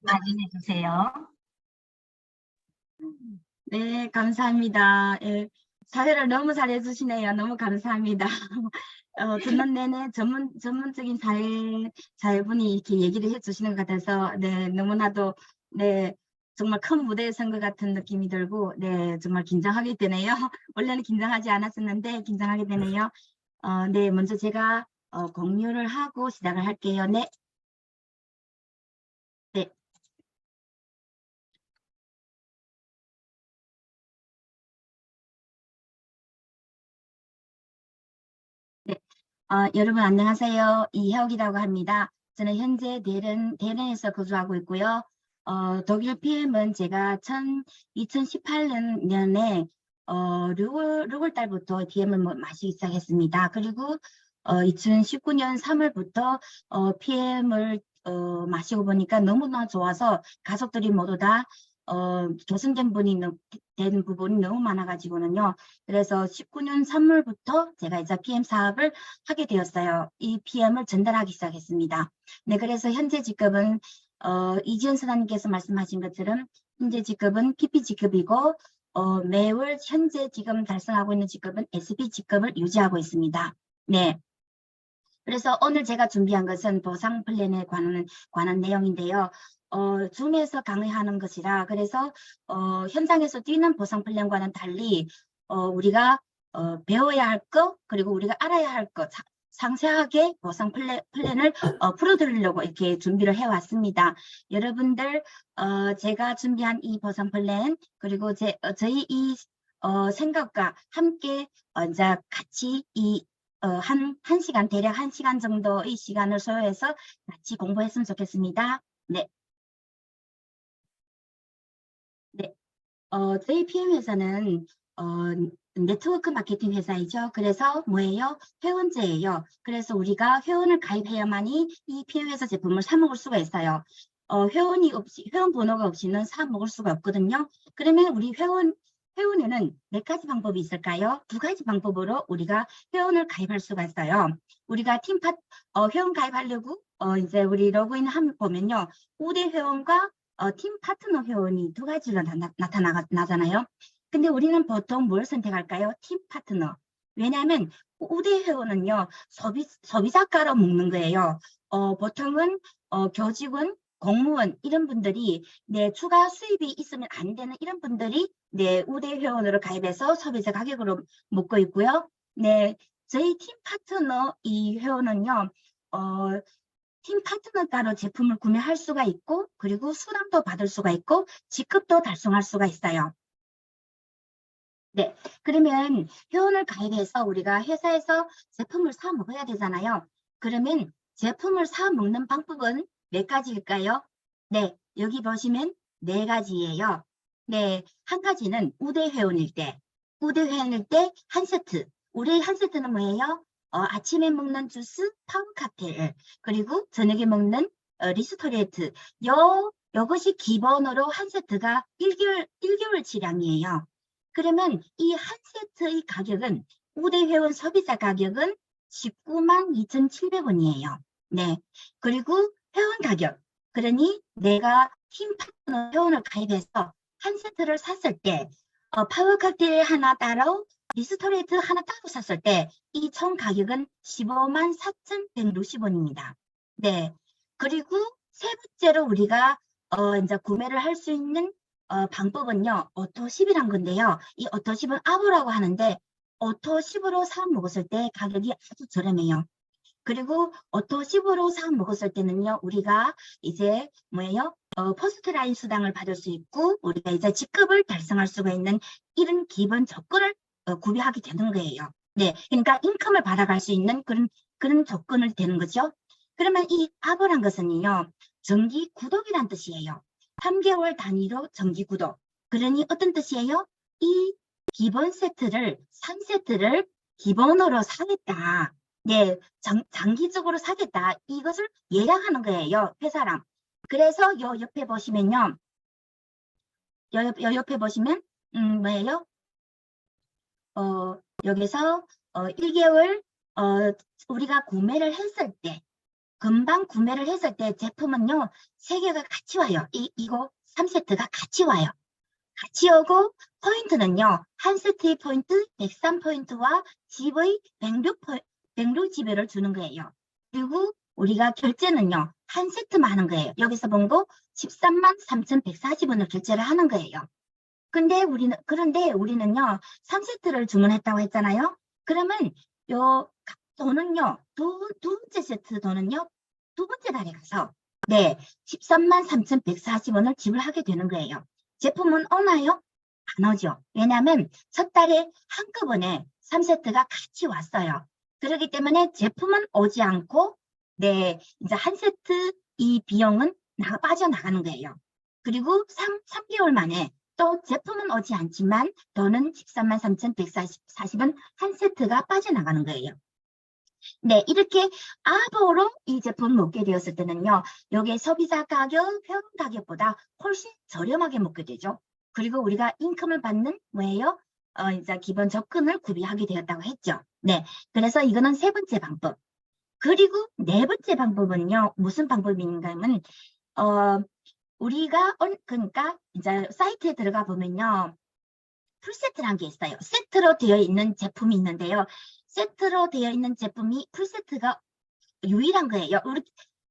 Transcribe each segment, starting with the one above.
확인해 주세요. 네, 감사합니다. 예, 사회를 너무 잘해 주시네요. 너무 감사합니다. 듣는 내내 전문적인 사회분이 이렇게 얘기를 해 주시는 것 같아서, 네, 너무나도, 네, 정말 큰 무대에 선 것 같은 느낌이 들고, 네, 정말 긴장하게 되네요. 원래는 긴장하지 않았었는데, 긴장하게 되네요. 네, 먼저 제가 공유를 하고 시작을 할게요. 네, 네. 네. 여러분 안녕하세요. 이혜옥이라고 합니다. 저는 현재 데른에서 거주하고 있고요. 독일 PM은 제가 2018년에 6월 달부터 PM을 마시기 시작했습니다. 그리고 2019년 3월부터 PM을 마시고 보니까 너무나 좋아서 가족들이 모두 다 조선된 분이 된 부분이 너무 많아가지고는요. 그래서 19년 3월부터 제가 이제 PM 사업을 하게 되었어요. 이 PM을 전달하기 시작했습니다. 네, 그래서 현재 직급은 이지연 선생님께서 말씀하신 것처럼 현재 직급은 PP 직급이고 매월 현재 지금 달성하고 있는 직급은 SP 직급을 유지하고 있습니다. 네. 그래서 오늘 제가 준비한 것은 보상 플랜에 관한 내용인데요. 줌에서 강의하는 것이라 그래서 현장에서 뛰는 보상 플랜과는 달리 우리가 배워야 할 것 그리고 우리가 알아야 할 것 상세하게 보상 플랜을 풀어드리려고 이렇게 준비를 해왔습니다. 여러분들 제가 준비한 이 보상 플랜 그리고 저희 이 생각과 함께 이제 같이 한 시간, 대략 1시간 정도의 시간을 소요해서 같이 공부했으면 좋겠습니다. 네. 네. 저희 PM 회사는 네트워크 마케팅 회사이죠. 그래서 뭐예요? 회원제예요. 그래서 우리가 회원을 가입해야만이 이 PM 회사 제품을 사 먹을 수가 있어요. 회원 번호가 없이는 사 먹을 수가 없거든요. 그러면 우리 회원에는 몇 가지 방법이 있을까요? 두 가지 방법으로 우리가 회원을 가입할 수가 있어요. 우리가 회원 가입하려고 이제 우리 로그인 보면요. 우대 회원과 팀 파트너 회원이 두 가지로 나타나잖아요. 근데 우리는 보통 뭘 선택할까요? 팀 파트너. 왜냐하면 우대 회원은요, 소비자가로 먹는 거예요. 보통은 교직원, 공무원 이런 분들이 추가 수입이 있으면 안 되는 이런 분들이 우대 회원으로 가입해서 소비자 가격으로 먹고 있고요. 네, 저희 팀 파트너 이 회원은요, 팀 파트너 따로 제품을 구매할 수가 있고 그리고 수당도 받을 수가 있고 직급도 달성할 수가 있어요. 네, 그러면 회원을 가입해서 우리가 회사에서 제품을 사 먹어야 되잖아요. 그러면 제품을 사 먹는 방법은 몇 가지일까요? 네, 여기 보시면 네 가지예요. 네, 한 가지는 우대 회원일 때 한 세트. 우리 한 세트는 뭐예요? 아침에 먹는 주스, 파운 칵테일, 그리고 저녁에 먹는 리스토레이트. 요것이 기본으로 한 세트가 1개월치량이에요. 그러면 이 한 세트의 가격은 우대 회원 소비자 가격은 19만 2,700원이에요. 네. 그리고 회원 가격. 그러니 내가 팀 파트너 회원을 가입해서 한 세트를 샀을 때 파워 칵테일 하나 따로 리스토레이트 하나 따로 샀을 때 이 총 가격은 15만 4,160원입니다. 네. 그리고 세 번째로 우리가 이제 구매를 할 수 있는 방법은요. 오토십이란 건데요. 이 오토십은 아보라고 하는데 오토십으로 사 먹었을 때 가격이 아주 저렴해요. 그리고 오토십으로 사 먹었을 때는요. 우리가 이제 뭐예요? 퍼스트 라인 수당을 받을 수 있고 우리가 이제 직급을 달성할 수가 있는 이런 기본 조건을 구비하게 되는 거예요. 네, 그러니까 인컴을 받아갈 수 있는 그런 조건을 되는 거죠. 그러면 이 아보란 것은요. 정기 구독이란 뜻이에요. 3개월 단위로 정기 구독. 그러니 어떤 뜻이에요? 이 기본 세트를 3세트를 기본으로 사겠다. 네, 장기적으로 사겠다. 이것을 예약하는 거예요. 회사랑. 그래서 요 옆에 보시면요. 요 옆에 보시면 뭐예요? 여기서 1개월 우리가 구매를 했을 때 금방 구매를 했을 때 제품은요, 3개가 같이 와요. 이거 3세트가 같이 와요. 같이 오고, 포인트는요, 한 세트의 포인트 103포인트와 GV 106 GB를 주는 거예요. 그리고 우리가 결제는요, 한 세트만 하는 거예요. 여기서 본 거 13만 3,140원을 결제를 하는 거예요. 그런데 우리는요, 3세트를 주문했다고 했잖아요. 그러면 돈은요, 두 번째 세트 돈은요, 두 번째 달에 가서 13만 3,140원을 지불하게 되는 거예요. 제품은 오나요? 안 오죠. 왜냐하면 첫 달에 한꺼번에 3세트가 같이 왔어요. 그렇기 때문에 제품은 오지 않고 이제 한 세트 이 비용은 빠져나가는 거예요. 그리고 3개월 만에 또 제품은 오지 않지만 돈은 13만 3,140원 한 세트가 빠져나가는 거예요. 네, 이렇게 아보로 이 제품 먹게 되었을 때는요, 여기에 소비자 가격, 회원 가격보다 훨씬 저렴하게 먹게 되죠. 그리고 우리가 인컴을 받는 뭐예요? 이제 기본 접근을 구비하게 되었다고 했죠. 네, 그래서 이거는 3번째 방법. 그리고 4번째 방법은요, 무슨 방법인가 하면, 우리가, 그러니까 이제 사이트에 들어가 보면요, 풀세트라는 게 있어요. 세트로 되어 있는 제품이 있는데요. 세트로 되어 있는 제품이 풀세트가 유일한 거예요.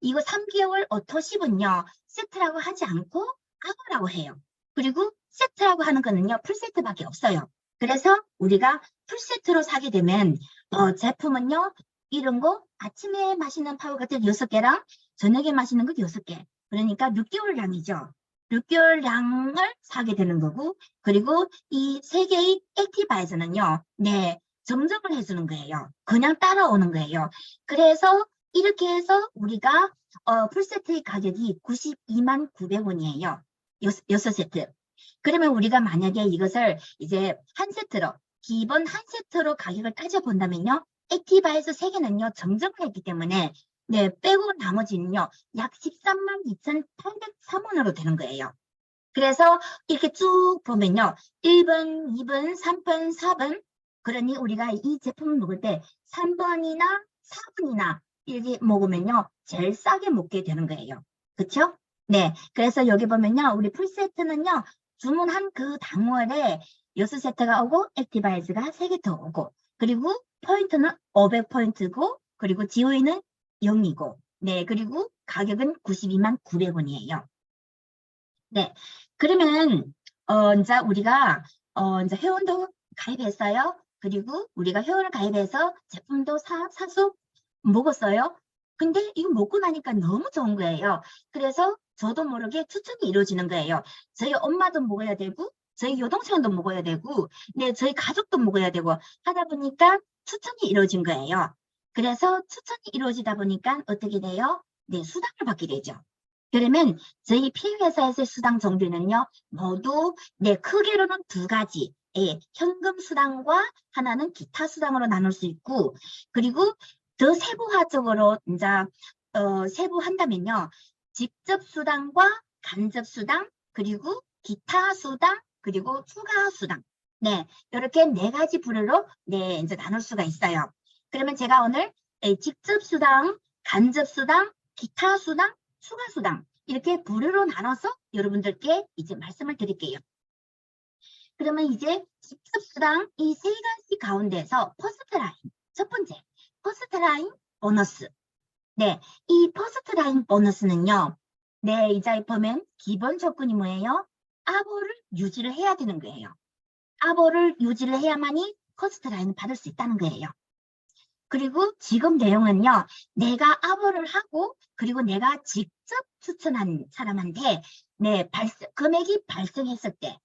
이거 3개월 오토십은요. 세트라고 하지 않고 아보라고 해요. 그리고 세트라고 하는 거는요. 풀세트밖에 없어요. 그래서 우리가 풀세트로 사게 되면 제품은요. 이런 거 아침에 마시는 파우더들 6개랑 저녁에 마시는 거 6개. 그러니까 6개월량이죠. 6개월량을 사게 되는 거고, 그리고 이 3개의 액티바이저는요, 점정을 해주는 거예요. 그냥 따라오는 거예요. 그래서 이렇게 해서 우리가 풀세트의 가격이 92만 900원이에요. 6세트. 그러면 우리가 만약에 이것을 이제 한 세트로, 기본 한 세트로 가격을 따져본다면요, 액티바이저 3개는요, 점정을 했기 때문에 빼고 나머지는요, 약 13만 2,803원으로 되는 거예요. 그래서 이렇게 쭉 보면요, 1번, 2번, 3번, 4번, 그러니 우리가 이 제품을 먹을 때 3번이나 4번이나 이렇게 먹으면요, 제일 싸게 먹게 되는 거예요. 그쵸? 네, 그래서 여기 보면요, 우리 풀세트는요, 주문한 그 당월에 6세트가 오고, 액티바이즈가 3개 더 오고, 그리고 포인트는 500포인트고, 그리고 GOE는 0이고, 그리고 가격은 92만 900원이에요. 네, 그러면 이제 우리가 이제 회원도 가입했어요. 그리고 우리가 회원을 가입해서 제품도 사서 먹었어요. 근데 이거 먹고 나니까 너무 좋은 거예요. 그래서 저도 모르게 추천이 이루어지는 거예요. 저희 엄마도 먹어야 되고, 저희 여동생도 먹어야 되고, 저희 가족도 먹어야 되고 하다 보니까 추천이 이루어진 거예요. 그래서 추천이 이루어지다 보니까 어떻게 돼요? 수당을 받게 되죠. 그러면 저희 피해회사에서의 수당 종류는요, 모두 크게로는 2가지. 현금 수당과 하나는 기타 수당으로 나눌 수 있고, 그리고 더 세부화적으로 이제 세부한다면요, 직접 수당과 간접 수당, 그리고 기타 수당, 그리고 추가 수당. 이렇게 4가지 부류로 이제 나눌 수가 있어요. 그러면 제가 오늘 직접 수당, 간접 수당, 기타 수당, 추가 수당 이렇게 부류로 나눠서 여러분들께 이제 말씀을 드릴게요. 그러면 이제 직접 수당 이 3가지 가운데서 퍼스트 라인 첫 번째 퍼스트 라인 보너스. 이 퍼스트 라인 보너스는요. 이제 보면 기본 조건이 뭐예요? 아보를 유지를 해야 되는 거예요. 아보를 유지를 해야만이 퍼스트 라인을 받을 수 있다는 거예요. 그리고 지금 내용은요, 내가 아보를 하고, 그리고 내가 직접 추천한 사람한테, 금액이 발생했을 때,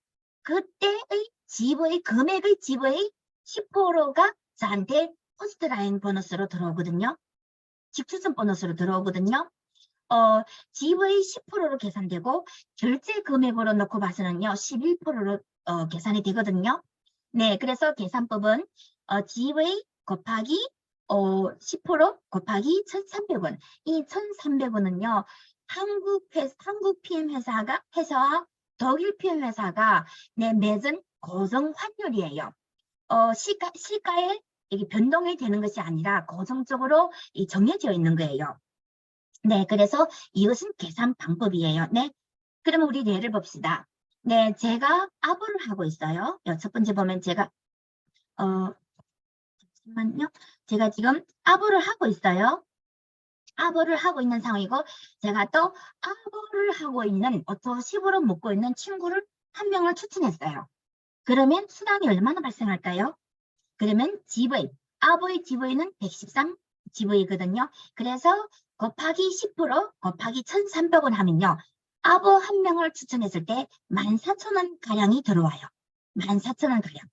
그때의 금액의 지불의 10%가 저한테 퍼스트 라인 보너스로 들어오거든요. 직추천 보너스로 들어오거든요. 지불의 10%로 계산되고, 결제 금액으로 놓고 봐서는요, 11%로 계산이 되거든요. 그래서 계산법은 지불의 곱하기 10% 곱하기 1,300원. 이 1,300원은요, 한국 PM 회사와 독일 PM 회사가 맺은 고정 환율이에요. 시가에 이게 변동이 되는 것이 아니라 고정적으로 정해져 있는 거예요. 네, 그래서 이것은 계산 방법이에요. 네, 그러면 우리 예를 봅시다. 네, 제가 아부를 하고 있어요. 첫 번째 보면 제가 잠시만요. 제가 지금 아부를 하고 있어요. 아부를 하고 있는 상황이고 제가 또 아부를 하고 있는 또 10으로 묶고 있는 친구를 한 명을 추천했어요. 그러면 수당이 얼마나 발생할까요? 그러면 GV, 아부의 GV는 113 GV거든요. 그래서 곱하기 10% 곱하기 1,300원 하면요. 아부 한 명을 추천했을 때 14,000원 가량이 들어와요. 14,000원 가량.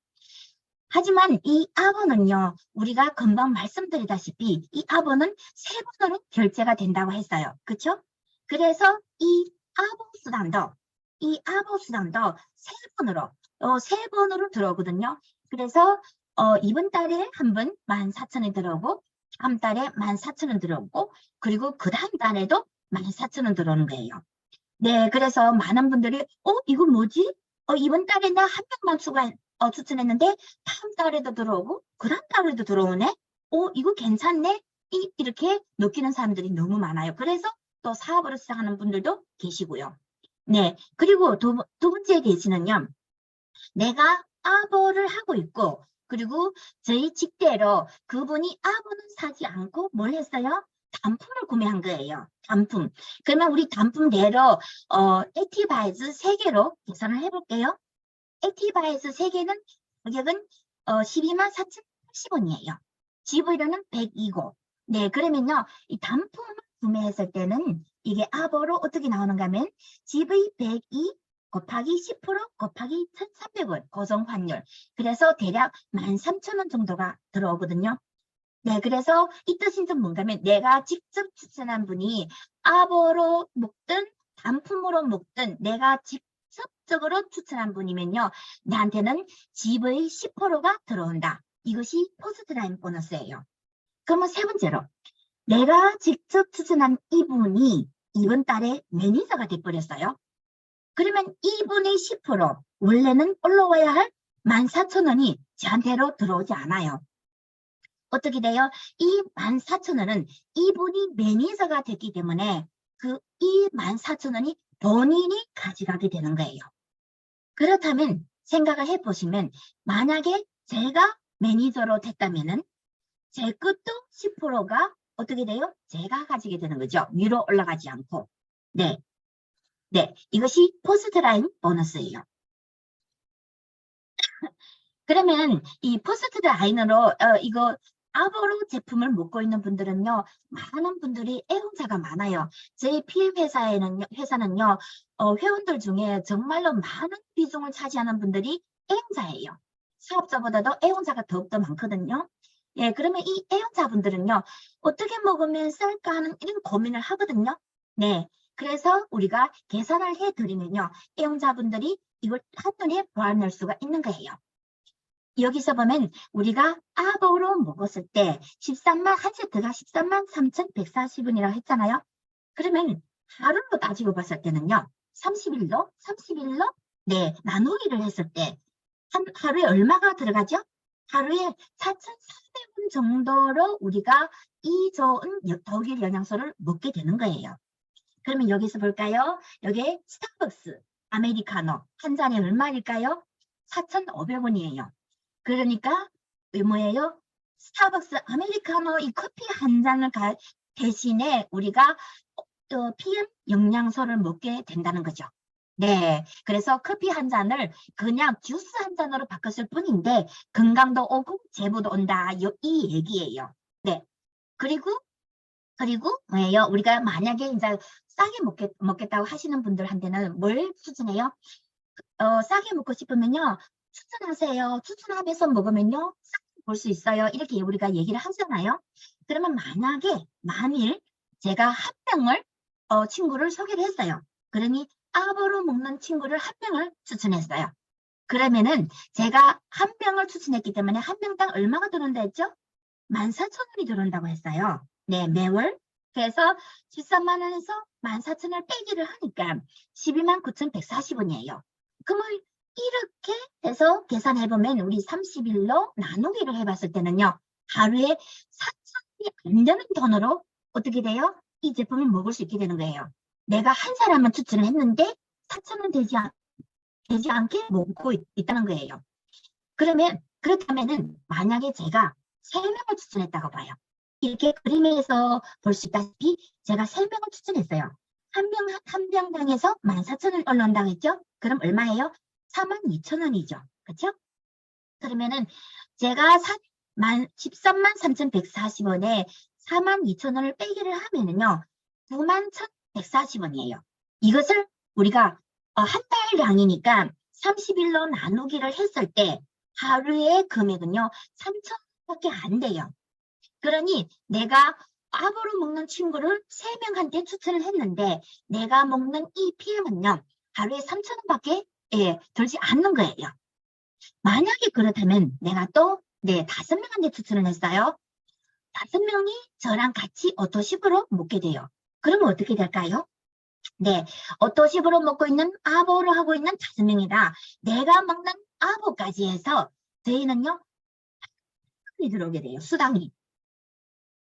하지만 이 아부는요, 우리가 금방 말씀드리다시피 이 아부는 세 번으로 결제가 된다고 했어요. 그렇죠? 그래서 이 아부 수당도 세 번으로 들어오거든요. 그래서 이번 달에 한 번 14,000원 들어오고 다음 달에 14,000원 들어오고 그리고 그 다음 달에도 14,000원 들어오는 거예요. 네, 그래서 많은 분들이 이거 뭐지? 이번 달에 나 한 명만 추천했는데 다음 달에도 들어오고 그 다음 달에도 들어오네? 이거 괜찮네? 이렇게 느끼는 사람들이 너무 많아요. 그래서 또 사업을 시작하는 분들도 계시고요. 네, 그리고 두 번째 계시는요. 내가 아부를 하고 있고 그리고 저희 직대로 그분이 아부는 사지 않고 뭘 했어요? 단품을 구매한 거예요. 단품. 그러면 우리 단품 내로 액티바이즈 3개로 계산을 해볼게요. 액티바이즈 3개는 가격은 124,080원이에요. GV료는 102고. 네, 그러면요. 이 단품을 구매했을 때는 이게 아보로 어떻게 나오는가 하면 GV 102 곱하기 10% 곱하기 1,300원 고정환율. 그래서 대략 13,000원 정도가 들어오거든요. 네, 그래서 이 뜻은 좀 뭔가 하면 내가 직접 추천한 분이 아보로 묶든 단품으로 묶든 내가 직접적으로 추천한 분이면요. 나한테는 GV 10%가 들어온다. 이것이 포스트라인 보너스예요. 그러면 세 번째로 내가 직접 추천한 이분이 이번 달에 매니저가 돼버렸어요. 그러면 이분의 10% 원래는 올라와야 할 14,000원이 저한테로 들어오지 않아요. 어떻게 돼요? 이 14,000원은 이분이 매니저가 됐기 때문에 이 14,000원이 본인이 가져가게 되는 거예요. 그렇다면 생각을 해보시면 만약에 제가 매니저로 됐다면은 제 것도 10%가 어떻게 돼요? 제가 가지게 되는 거죠. 위로 올라가지 않고. 네. 네. 이것이 포스트라인 보너스예요. 그러면 이 포스트라인으로 이거 아보로 제품을 묶고 있는 분들은요, 많은 분들이 애용자가 많아요. 저희 PM 회사는요, 회원들 중에 정말로 많은 비중을 차지하는 분들이 애용자예요. 사업자보다도 애용자가 더욱더 많거든요. 예, 그러면 이 애용자분들은요, 어떻게 먹으면 쌀까 하는 이런 고민을 하거든요. 네, 그래서 우리가 계산을 해드리면요, 애용자분들이 이걸 한눈에 보아낼 수가 있는 거예요. 여기서 보면 우리가 아보로 먹었을 때 13만 한 세트가 13만 3,140원이라고 했잖아요. 그러면 하루로 따지고 봤을 때는요. 30일로 네, 나누기를 했을 때 하루에 얼마가 들어가죠? 하루에 4,400원 정도로 우리가 이 좋은 독일 영양소를 먹게 되는 거예요. 그러면 여기서 볼까요? 여기에 스타벅스 아메리카노 한 잔에 얼마일까요? 4,500원이에요. 그러니까 뭐예요? 스타벅스 아메리카노 이 커피 한 잔을 대신에 우리가 PM 영양소를 먹게 된다는 거죠. 네, 그래서 커피 한 잔을 그냥 주스 한 잔으로 바꿨을 뿐인데 건강도 오고 재부도 온다. 이 얘기예요. 네, 그리고 뭐예요? 우리가 만약에 이제 싸게 먹겠다고 하시는 분들한테는 뭘 추천해요? 싸게 먹고 싶으면요. 추천하세요. 추천하면서 먹으면요. 싸게 볼 수 있어요. 이렇게 우리가 얘기를 하잖아요. 그러면 만일 제가 한 명을 친구를 소개를 했어요. 그러니 아보로 먹는 친구를 한 명을 추천했어요. 그러면은 제가 한 명을 추천했기 때문에 한 명당 얼마가 들어온다 했죠? 14,000원이 들어온다고 했어요. 네, 매월. 그래서 13만 원에서 14,000원을 빼기를 하니까 129,140원이에요. 그러면 이렇게 해서 계산해보면 우리 30일로 나누기를 해봤을 때는요. 하루에 4,000원이 안 되는 돈으로 어떻게 돼요? 이 제품을 먹을 수 있게 되는 거예요. 내가 한 사람만 추천을 했는데 4,000원 되지 않게 먹고 있다는 거예요. 그렇다면은 만약에 제가 3명을 추천했다고 봐요. 이렇게 그림에서 볼 수 있다시피 제가 3명을 추천했어요. 한 명당에서 14,000원 언론당 했죠? 그럼 얼마예요? 42,000원이죠. 그렇죠? 그러면은 제가 133,3,140원에 42,000원을 빼기를 하면은요. 91,140원이에요. 이것을 우리가 한 달량이니까 30일로 나누기를 했을 때 하루의 금액은요. 3,000원밖에 안 돼요. 그러니 내가 아보로 먹는 친구를 3명한테 추천을 했는데 내가 먹는 이 PM은요. 하루에 3,000원밖에 들지 않는 거예요. 만약에 그렇다면 내가 또 5명한테 추천을 했어요. 5명이 저랑 같이 오토십으로 먹게 돼요. 그러면 어떻게 될까요? 네, 오토십으로 먹고 있는 아보로 하고 있는 5명이다. 내가 먹는 아보까지 해서 저희는요, 들어오게 돼요. 수당이.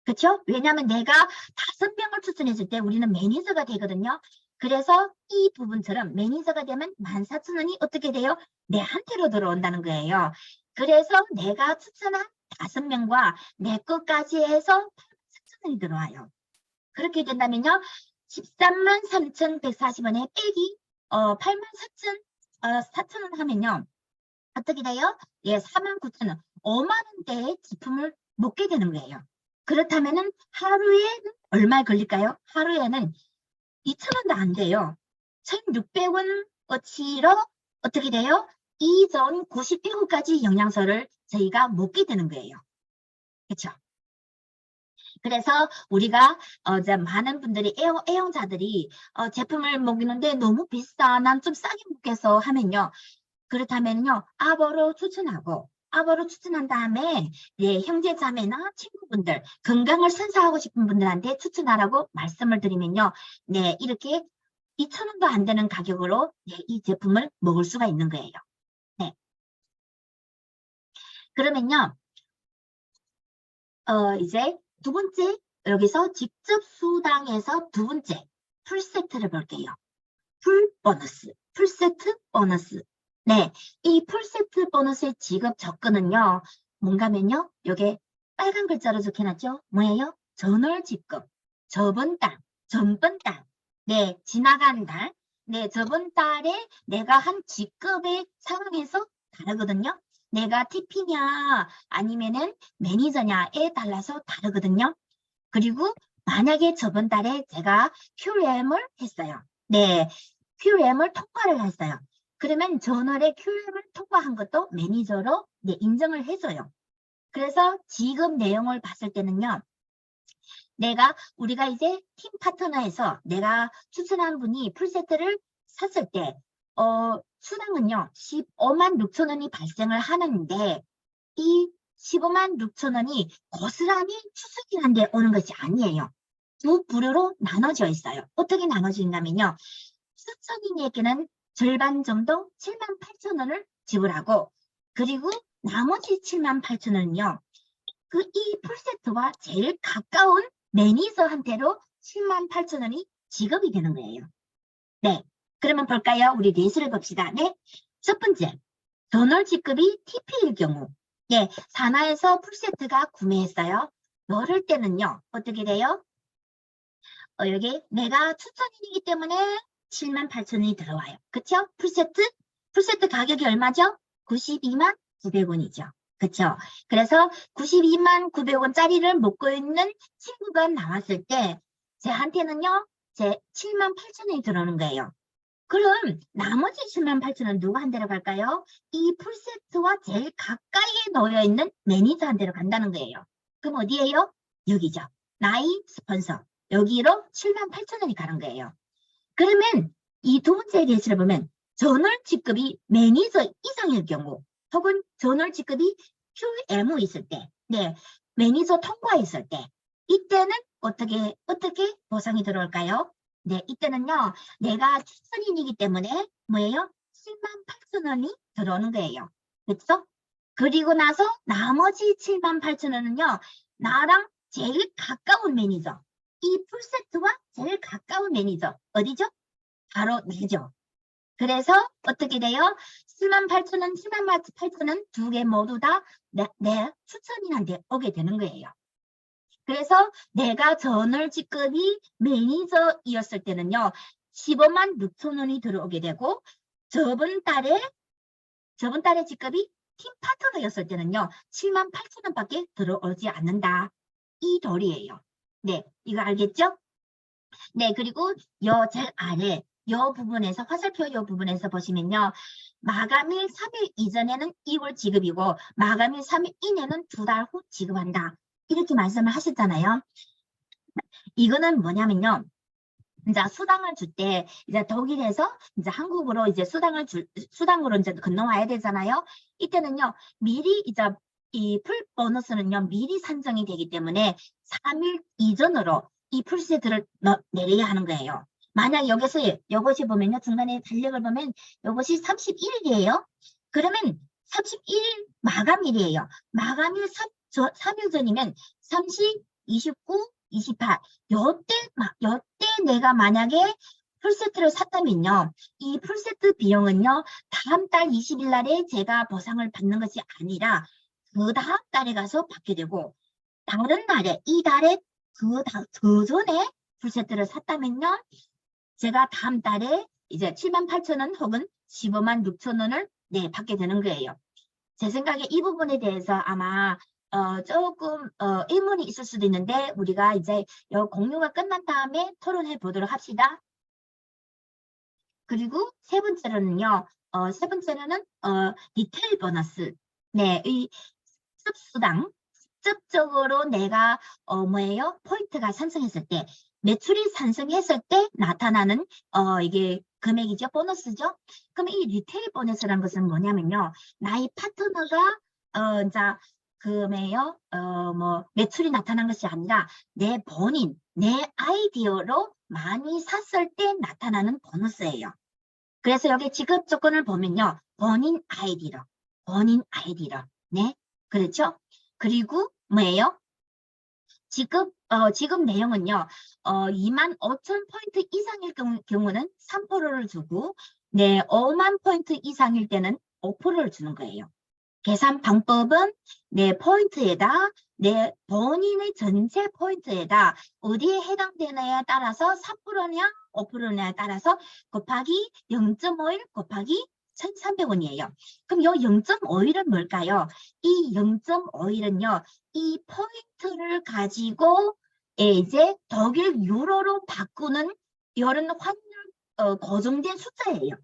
그렇죠? 왜냐하면 내가 5명을 추천했을 때 우리는 매니저가 되거든요. 그래서 이 부분처럼 매니저가 되면 14,000원이 어떻게 돼요? 내한테로 들어온다는 거예요. 그래서 내가 추천한 5명과 내 것까지 해서 8,000원이 들어와요. 그렇게 된다면요. 133,3,140원에 빼기 84,000원 하면요. 어떻게 돼요? 예, 49,000원. 5만 원대의 제품을 먹게 되는 거예요. 그렇다면은 하루에는 얼마 걸릴까요? 하루에는 2,000원도 안 돼요. 1,600원어치로 어떻게 돼요? 이전 90배구까지 영양소를 저희가 먹게 되는 거예요. 그렇죠? 그래서 우리가 많은 분들이 애용자들이 제품을 먹이는데 너무 비싸, 난 좀 싸게 먹겠어 하면요. 그렇다면요. 아보로 추천한 다음에 형제 자매나 친구분들 건강을 선사하고 싶은 분들한테 추천하라고 말씀을 드리면요. 네, 이렇게 2,000원도 안 되는 가격으로 이 제품을 먹을 수가 있는 거예요. 네. 그러면요. 이제 두 번째, 여기서 직접 수당에서 두 번째 풀세트를 볼게요. 풀세트 보너스. 네, 이 풀세트 보너스의 지급 조건은요, 뭔가면요, 여기 빨간 글자로 적혀놨죠? 뭐예요? 전월 지급, 저번 달, 전번 달, 네, 지나간 달, 네, 저번 달에 내가 한 지급의 상황에서 다르거든요. 내가 TP냐 아니면은 매니저냐에 따라서 다르거든요. 그리고 만약에 저번 달에 제가 QM을 했어요. 네, QM을 통과를 했어요. 그러면 전월에 QM을 통과한 것도 매니저로 인정을 해줘요. 그래서 지급 내용을 봤을 때는요. 우리가 이제 팀 파트너에서 내가 추천한 분이 풀세트를 샀을 때 수당은요. 15만 6천 원이 발생을 하는데 이 15만 6천 원이 고스란히 추수기한데 오는 것이 아니에요. 두 부류로 나눠져 있어요. 어떻게 나눠진다면요. 추천인에게는 절반 정도 7만 8천 원을 지불하고 그리고 나머지 7만 8천 원은요. 이 풀세트와 제일 가까운 매니저한테로 7만 8천 원이 지급이 되는 거예요. 네, 그러면 볼까요? 우리 예시를 봅시다. 네, 첫 번째, 전월 지급이 TP일 경우 네, 사나에서 풀세트가 구매했어요. 이럴 때는요. 어떻게 돼요? 여기 내가 추천인이기 때문에 7만 8천 원이 들어와요. 그쵸? 풀세트 가격이 얼마죠? 92만 900원이죠. 그쵸? 그래서 92만 900원짜리를 먹고 있는 친구가 나왔을 때 제한테는요. 제 7만 8천 원이 들어오는 거예요. 그럼 나머지 7만 8천 원 누구한테로 갈까요? 이 풀세트와 제일 가까이에 놓여 있는 매니저한테로 간다는 거예요. 그럼 어디예요? 여기죠. 나이 스폰서. 여기로 7만 8천 원이 가는 거예요. 그러면 이 두 번째 예시를 보면 전월 지급이 매니저 이상일 경우 혹은 전월 지급이 QM 있을 때, 네, 매니저 통과했을 때 이때는 어떻게 보상이 들어올까요? 네, 이때는요. 내가 추천인이기 때문에 뭐예요? 7만 8천 원이 들어오는 거예요. 그렇죠? 그리고 나서 나머지 7만 8천 원은요. 나랑 제일 가까운 매니저. 이 풀세트와 제일 가까운 매니저 어디죠? 바로 나죠. 그래서 어떻게 돼요? 78,000원, 78,000원 두 개 모두 다 내 추천인한테 오게 되는 거예요. 그래서 내가 전월 직급이 매니저이었을 때는요. 15만 6천 원이 들어오게 되고 저번 달에 직급이 팀 파트너였을 때는요. 7만 8천 원밖에 들어오지 않는다. 이 도리예요. 네, 이거 알겠죠? 네, 그리고 요 제일 아래 요 부분에서 화살표 요 부분에서 보시면요. 마감일 3일 이전에는 2월 지급이고 마감일 3일 이내는 2달 후 지급한다. 이렇게 말씀을 하셨잖아요. 이거는 뭐냐면요. 이제 수당을 줄 때 이제 독일에서 이제 한국으로 이제 수당으로 이제 건너와야 되잖아요. 이때는요. 미리 이제 이 풀 보너스는요. 미리 산정이 되기 때문에 3일 이전으로 이 풀세트를 내려야 하는 거예요. 만약 여기서 이것이 보면요. 중간에 달력을 보면 이것이 31일이에요. 그러면 31일 마감일이에요. 마감일 3일 전이면 30, 29, 28. 요때 내가 만약에 풀세트를 샀다면요. 이 풀세트 비용은요. 다음 달 20일 날에 제가 보상을 받는 것이 아니라 그 다음 달에 가서 받게 되고 다른 날에 이 달에 그 전에 풀세트를 샀다면요. 제가 다음 달에 이제 7만 8천 원 혹은 15만 6천 원을 네, 받게 되는 거예요. 제 생각에 이 부분에 대해서 아마 조금 의문이 있을 수도 있는데 우리가 이제 공유가 끝난 다음에 토론해 보도록 합시다. 그리고 세 번째로는요. 세 번째로는 디테일 보너스. 네, 이 습수당. 직접적으로 내가 뭐예요? 포인트가 산성했을 때, 매출이 산성했을 때 나타나는 이게 금액이죠. 보너스죠. 그럼 이 리테일 보너스라는 것은 뭐냐면요. 나의 파트너가 이제 금에요. 뭐 매출이 나타난 것이 아니라 내 본인, 내 아이디어로 많이 샀을 때 나타나는 보너스예요. 그래서 여기 지급 조건을 보면요. 본인 아이디로. 네. 그렇죠? 그리고 뭐예요? 지급 내용은요. 2만 5천 포인트 이상일 경우는 3%를 주고 네, 5만 포인트 이상일 때는 5%를 주는 거예요. 계산 방법은 내 포인트에다 내 본인의 전체 포인트에다 어디에 해당되느냐에 따라서 3%냐 5%냐에 따라서 곱하기 0.51 곱하기 1,300원이에요. 그럼 이 0.51은 뭘까요? 이 0.51은요. 이 포인트를 가지고 이제 독일 유로로 바꾸는 이런 환율 고정된 숫자예요.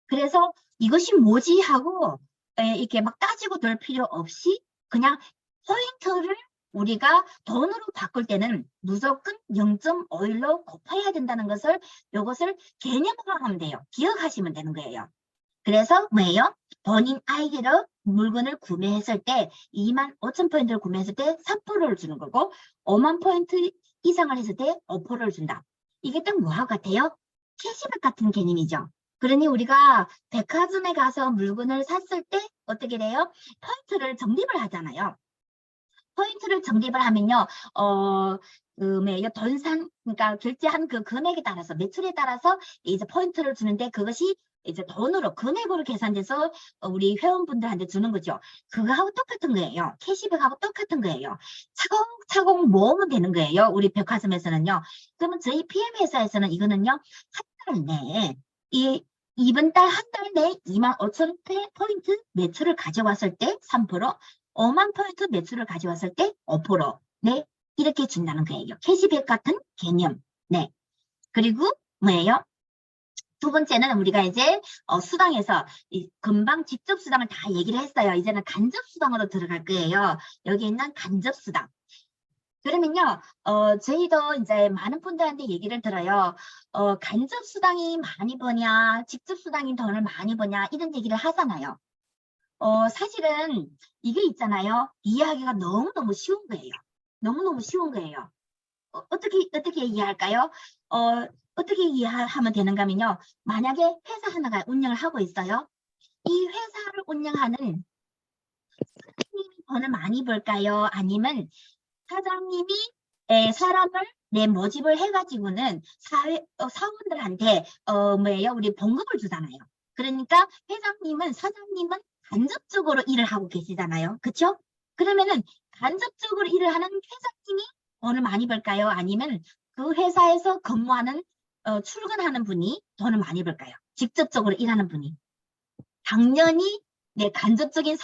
그래서 이것이 뭐지 하고 이렇게 막 따지고 들 필요 없이 그냥 포인트를 우리가 돈으로 바꿀 때는 무조건 0.51로 곱해야 된다는 것을 이것을 개념화하면 돼요. 기억하시면 되는 거예요. 그래서 뭐예요? 본인 아이디로 물건을 구매했을 때 2만 5천 포인트를 구매했을 때 3%를 주는 거고 5만 포인트 이상을 했을 때 5%를 준다. 이게 딱 뭐하고 같아요? 캐시백 같은 개념이죠. 그러니 우리가 백화점에 가서 물건을 샀을 때 어떻게 돼요? 포인트를 적립을 하잖아요. 포인트를 적립을 하면요, 그러니까 결제한 그 금액에 따라서, 매출에 따라서 이제 포인트를 주는데 그것이 이제 돈으로, 금액으로 계산돼서 우리 회원분들한테 주는 거죠. 그거하고 똑같은 거예요. 캐시백하고 똑같은 거예요. 차곡차곡 모으면 되는 거예요. 우리 백화점에서는요. 그러면 저희 PM 회사에서는 이거는요, 한 달 내에, 이번 달 한 달 내에 2만 5천 포인트 매출을 가져왔을 때 3%, 5만 포인트 매출을 가져왔을 때 5%. 네. 이렇게 준다는 거예요. 캐시백 같은 개념. 네. 그리고 뭐예요? 두 번째는 우리가 이제 수당에서 금방 직접 수당을 다 얘기를 했어요. 이제는 간접 수당으로 들어갈 거예요. 여기 있는 간접 수당. 그러면요, 저희도 이제 많은 분들한테 얘기를 들어요. 간접 수당이 많이 버냐, 직접 수당이 돈을 많이 버냐, 이런 얘기를 하잖아요. 사실은 이게 있잖아요. 이해하기가 너무너무 쉬운 거예요. 너무너무 쉬운 거예요. 어떻게 이해할까요? 어떻게 이해하면 되는가 하면요. 만약에 회사 하나가 운영을 하고 있어요. 이 회사를 운영하는 사장님이 돈을 많이 벌까요? 아니면 사장님이 사람을 모집을 해가지고는 사원들한테 뭐예요? 우리 봉급을 주잖아요. 그러니까 회장님은 사장님은 간접적으로 일을 하고 계시잖아요. 그렇죠? 그러면은 간접적으로 일을 하는 회장님이 돈을 많이 벌까요? 아니면 그 회사에서 근무하는 출근하는 분이 돈을 많이 벌까요? 직접적으로 일하는 분이. 당연히 간접적인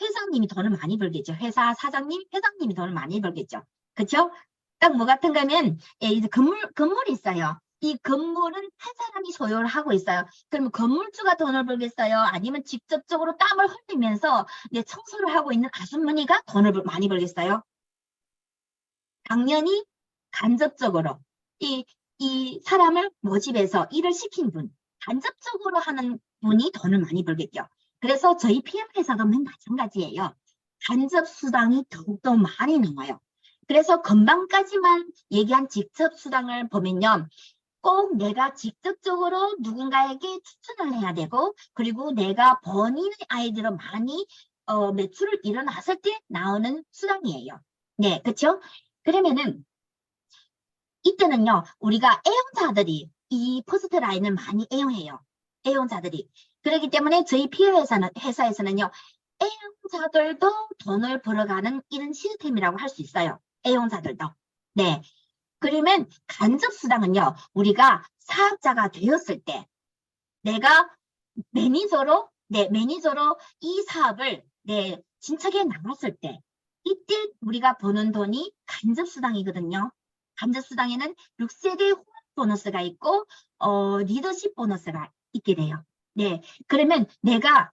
회장님이 돈을 많이 벌겠죠. 회사 사장님, 회장님이 돈을 많이 벌겠죠. 그렇죠? 딱 뭐 같은가 하면 이제 건물이 있어요. 이 건물은 한 사람이 소유를 하고 있어요. 그러면 건물주가 돈을 벌겠어요? 아니면 직접적으로 땀을 흘리면서 청소를 하고 있는 아주머니가 돈을 많이 벌겠어요? 당연히 간접적으로 이 사람을 모집해서 일을 시킨 분, 간접적으로 하는 분이 돈을 많이 벌겠죠. 그래서 저희 PM 회사도 마찬가지예요. 간접 수당이 더욱더 많이 나와요. 그래서 금방까지만 얘기한 직접 수당을 보면요. 꼭 내가 직접적으로 누군가에게 추천을 해야 되고, 그리고 내가 본인의 아이디어로 많이 매출을 일어났을 때 나오는 수당이에요. 네, 그렇죠? 그러면은 이때는요, 우리가 애용자들이 이 포스트 라인을 많이 애용해요. 애용자들이. 그렇기 때문에 저희 피해 회사에서는요, 애용자들도 돈을 벌어가는 이런 시스템이라고 할 수 있어요. 애용자들도. 네. 그러면 간접수당은요, 우리가 사업자가 되었을 때, 내가 매니저로 이 사업을, 진척해 나갔을 때, 이때 우리가 버는 돈이 간접수당이거든요. 간접수당에는 6세대 후원 보너스가 있고, 리더십 보너스가 있게 돼요. 네. 그러면 내가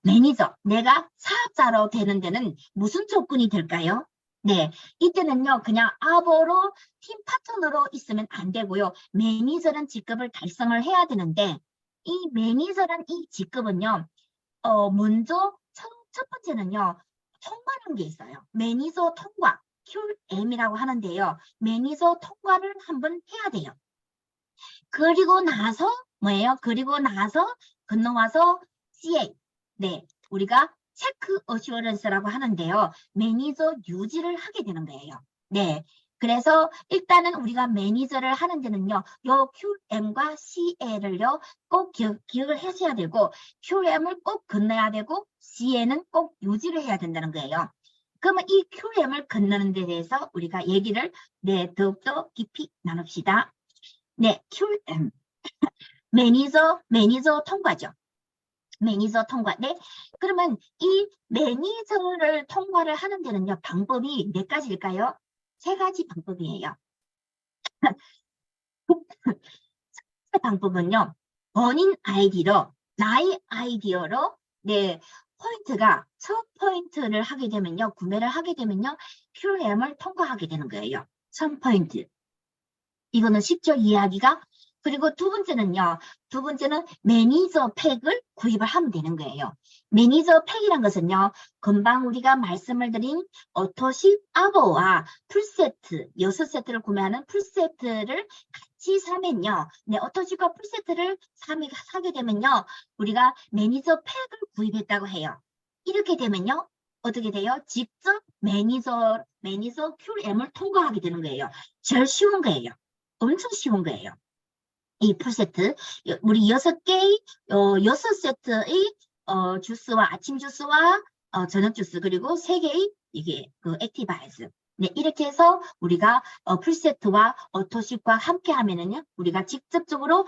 사업자로 되는 데는 무슨 조건이 될까요? 네. 이때는요, 그냥 아보로 팀 파트너로 있으면 안 되고요. 매니저란 직급을 달성을 해야 되는데, 이 매니저란 이 직급은요, 먼저 첫 번째는요, 통과하는 게 있어요. 매니저 통과, QM이라고 하는데요. 매니저 통과를 한번 해야 돼요. 그리고 나서 뭐예요? 그리고 나서 건너와서 CA, 우리가 체크 어슈어런스라고 하는데요. 매니저 유지를 하게 되는 거예요. 네. 그래서 일단은 우리가 매니저를 하는 데는요. 요 QM과 CA를요. 꼭 기억을 하셔야 되고 QM을 꼭 건너야 되고 CA는 꼭 유지를 해야 된다는 거예요. 그러면 이 QM을 건너는 데 대해서 우리가 얘기를 더욱더 깊이 나눕시다. 네, QM. 매니저 통과죠. 매니저 통과. 네. 그러면 이 매니저를 통과를 하는 데는요, 방법이 몇 가지일까요? 세 가지 방법이에요. 첫 방법은요, 본인 아이디로, 나의 아이디어로, 첫 포인트를 하게 되면요, 구매를 하게 되면요, QM을 통과하게 되는 거예요. 1000포인트. 이거는 쉽죠, 이해하기가? 그리고 두 번째는 매니저 팩을 구입을 하면 되는 거예요. 매니저 팩이란 것은요, 금방 우리가 말씀을 드린 오토십 아보와 풀세트, 6세트를 구매하는 풀세트를 같이 사면요, 오토십과 풀세트를 사게 되면요, 우리가 매니저 팩을 구입했다고 해요. 이렇게 되면요, 어떻게 돼요? 직접 매니저 QM을 통과하게 되는 거예요. 제일 쉬운 거예요. 엄청 쉬운 거예요. 이 풀세트, 우리 6개의, 6세트의, 주스와 아침 주스와, 저녁 주스, 그리고 3개의, 이게, 액티바이즈. 네, 이렇게 해서 우리가, 풀세트와 오토십과 함께 하면은요, 우리가 직접적으로,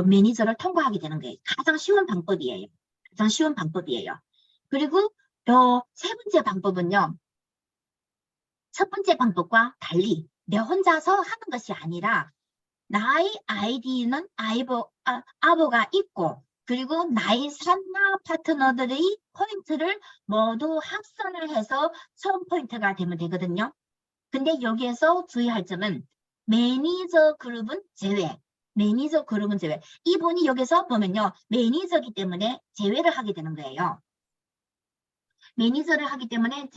매니저를 통과하게 되는 거예요. 가장 쉬운 방법이에요. 가장 쉬운 방법이에요. 그리고, 세 번째 방법은요, 첫 번째 방법과 달리, 내 혼자서 하는 것이 아니라, 나의 아이디는 아보가 있고, 그리고 나의 산나 파트너들의 포인트를 모두 합산을 해서 1000포인트가 되면 되거든요. 근데 여기에서 주의할 점은 매니저 그룹은 제외. 매니저 그룹은 제외. 이분이 여기서 보면요. 매니저이기 때문에 제외를 하게 되는 거예요. 매니저를 하기 때문에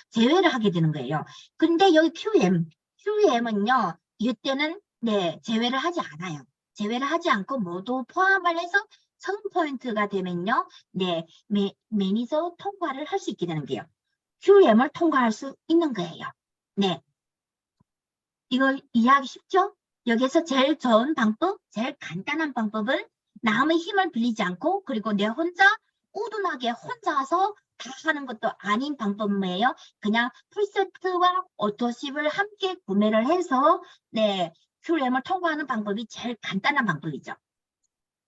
제외를 하게 되는 거예요. 근데 여기 QM은요. 이때는 제외를 하지 않아요. 제외를 하지 않고 모두 포함을 해서 1000포인트가 되면요. 매니저 통과를 할 수 있게 되는 거예요. QM을 통과할 수 있는 거예요. 네. 이거 이해하기 쉽죠? 여기서 제일 좋은 방법, 제일 간단한 방법은 남의 힘을 빌리지 않고 그리고 내 혼자 우둔하게 혼자서 다 하는 것도 아닌 방법은 뭐예요? 그냥 풀세트와 오토십을 함께 구매를 해서 네, QM을 통과하는 방법이 제일 간단한 방법이죠.